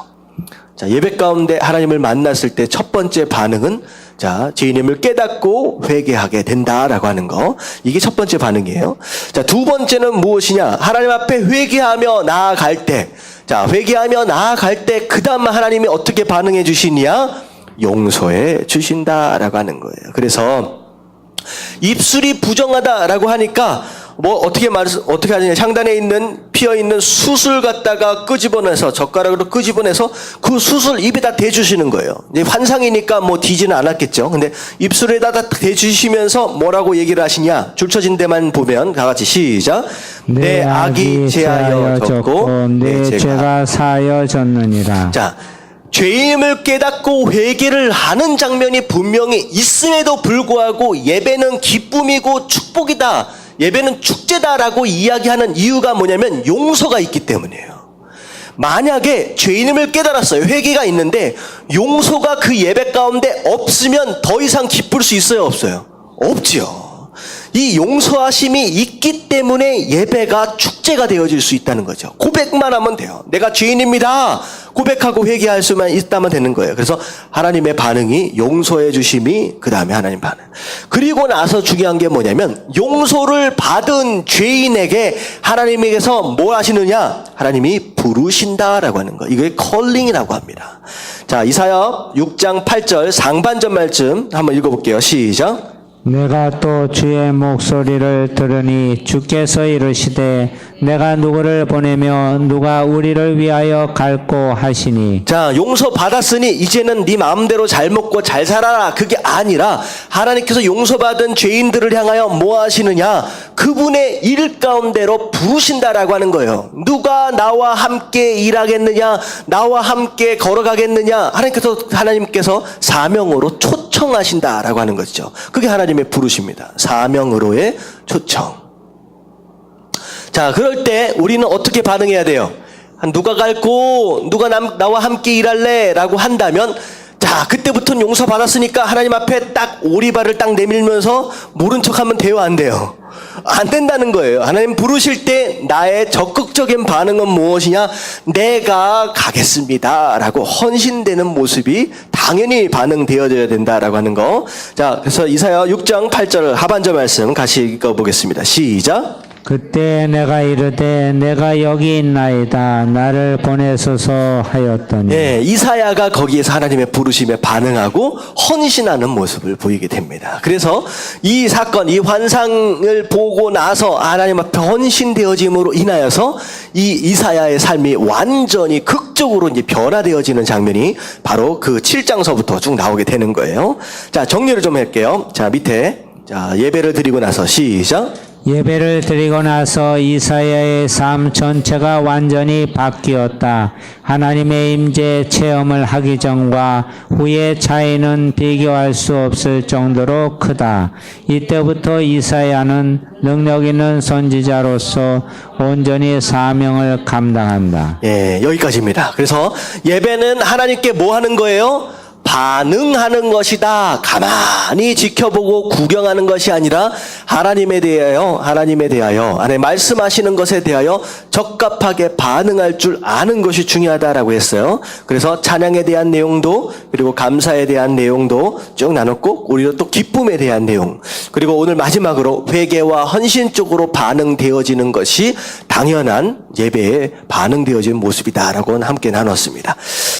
자, 예배 가운데 하나님을 만났을 때 첫 번째 반응은 자, 죄인임을 깨닫고 회개하게 된다라고 하는 거. 이게 첫 번째 반응이에요. 자, 두 번째는 무엇이냐? 하나님 앞에 회개하며 나아갈 때. 자, 회개하며 나아갈 때 그 다음 하나님이 어떻게 반응해 주시냐? 용서해 주신다라고 하는 거예요. 그래서 입술이 부정하다라고 하니까 어떻게 하느냐? 상단에 있는 피어 있는 숯을 갖다가 끄집어내서 젓가락으로 끄집어내서 그 숯을 입에다 대주시는 거예요. 이제 환상이니까 뒤지는 않았겠죠. 근데 입술에다 대주시면서 뭐라고 얘기를 하시냐? 줄쳐진 데만 보면 다 같이 시작. 내 악이 제하여 졌고 내 죄가 사하여 졌느니라. 자, 죄임을 깨닫고 회개를 하는 장면이 분명히 있음에도 불구하고 예배는 기쁨이고 축복이다. 예배는 축제다라고 이야기하는 이유가 뭐냐면 용서가 있기 때문이에요. 만약에 죄인임을 깨달았어요. 회개가 있는데 용서가 그 예배 가운데 없으면 더 이상 기쁠 수 있어요? 없어요? 없지요. 이 용서하심이 있기 때문에 예배가 축제가 되어질 수 있다는 거죠. 고백만 하면 돼요. 내가 죄인입니다. 고백하고 회개할 수만 있다면 되는 거예요. 그래서 하나님의 반응이 용서해 주심이 그 다음에 하나님 반응. 그리고 나서 중요한 게 뭐냐면 용서를 받은 죄인에게 하나님에게서 뭘 하시느냐? 하나님이 부르신다라고 하는 거. 이게 컬링이라고 합니다. 자, 이사야 6장 8절 상반절 말씀 한번 읽어볼게요. 시작.
내가 또 주의 목소리를 들으니 주께서 이르시되 내가 누구를 보내며 누가 우리를 위하여 갈고 하시니. 자,
용서 받았으니 이제는 네 마음대로 잘 먹고 잘 살아라. 그게 아니라 하나님께서 용서받은 죄인들을 향하여 뭐 하시느냐? 그분의 일 가운데로 부르신다라고 하는 거예요. 누가 나와 함께 일하겠느냐? 나와 함께 걸어가겠느냐? 하나님께서 사명으로 초청하신다라고 하는 것이죠. 그게 하나님의 부르십니다. 사명으로의 초청. 자, 그럴 때 우리는 어떻게 반응해야 돼요? 누가 갈고 누가 나와 함께 일할래? 라고 한다면 자, 그때부터는 용서받았으니까 하나님 앞에 딱 오리발을 딱 내밀면서 모른 척하면 돼요? 안 돼요? 안 된다는 거예요. 하나님 부르실 때 나의 적극적인 반응은 무엇이냐? 내가 가겠습니다 라고 헌신되는 모습이 당연히 반응되어져야 된다라고 하는 거. 자, 그래서 이사야 6장 8절 하반절 말씀 같이 읽어보겠습니다. 시작.
그때 내가 이르되 내가 여기 있나이다 나를 보내소서 하였더니.
네, 이사야가 거기에서 하나님의 부르심에 반응하고 헌신하는 모습을 보이게 됩니다. 그래서 이 사건, 이 환상을 보고 나서 하나님 앞에 헌신되어짐으로 인하여서 이 이사야의 삶이 완전히 극적으로 이제 변화되어지는 장면이 바로 그 7장서부터 쭉 나오게 되는 거예요. 자, 정리를 좀 할게요. 자, 밑에 자, 예배를 드리고 나서 시작.
예배를 드리고 나서 이사야의 삶 전체가 완전히 바뀌었다. 하나님의 임재 체험을 하기 전과 후의 차이는 비교할 수 없을 정도로 크다. 이때부터 이사야는 능력 있는 선지자로서 온전히 사명을 감당한다.
예, 여기까지입니다. 그래서 예배는 하나님께 뭐 하는 거예요? 반응하는 것이다. 가만히 지켜보고 구경하는 것이 아니라 하나님에 대하여 하나님 말씀하시는 것에 대하여 적합하게 반응할 줄 아는 것이 중요하다라고 했어요. 그래서 찬양에 대한 내용도 그리고 감사에 대한 내용도 쭉 나눴고 우리도 또 기쁨에 대한 내용 그리고 오늘 마지막으로 회개와 헌신 쪽으로 반응되어지는 것이 당연한 예배에 반응되어지는 모습이다라고 함께 나눴습니다.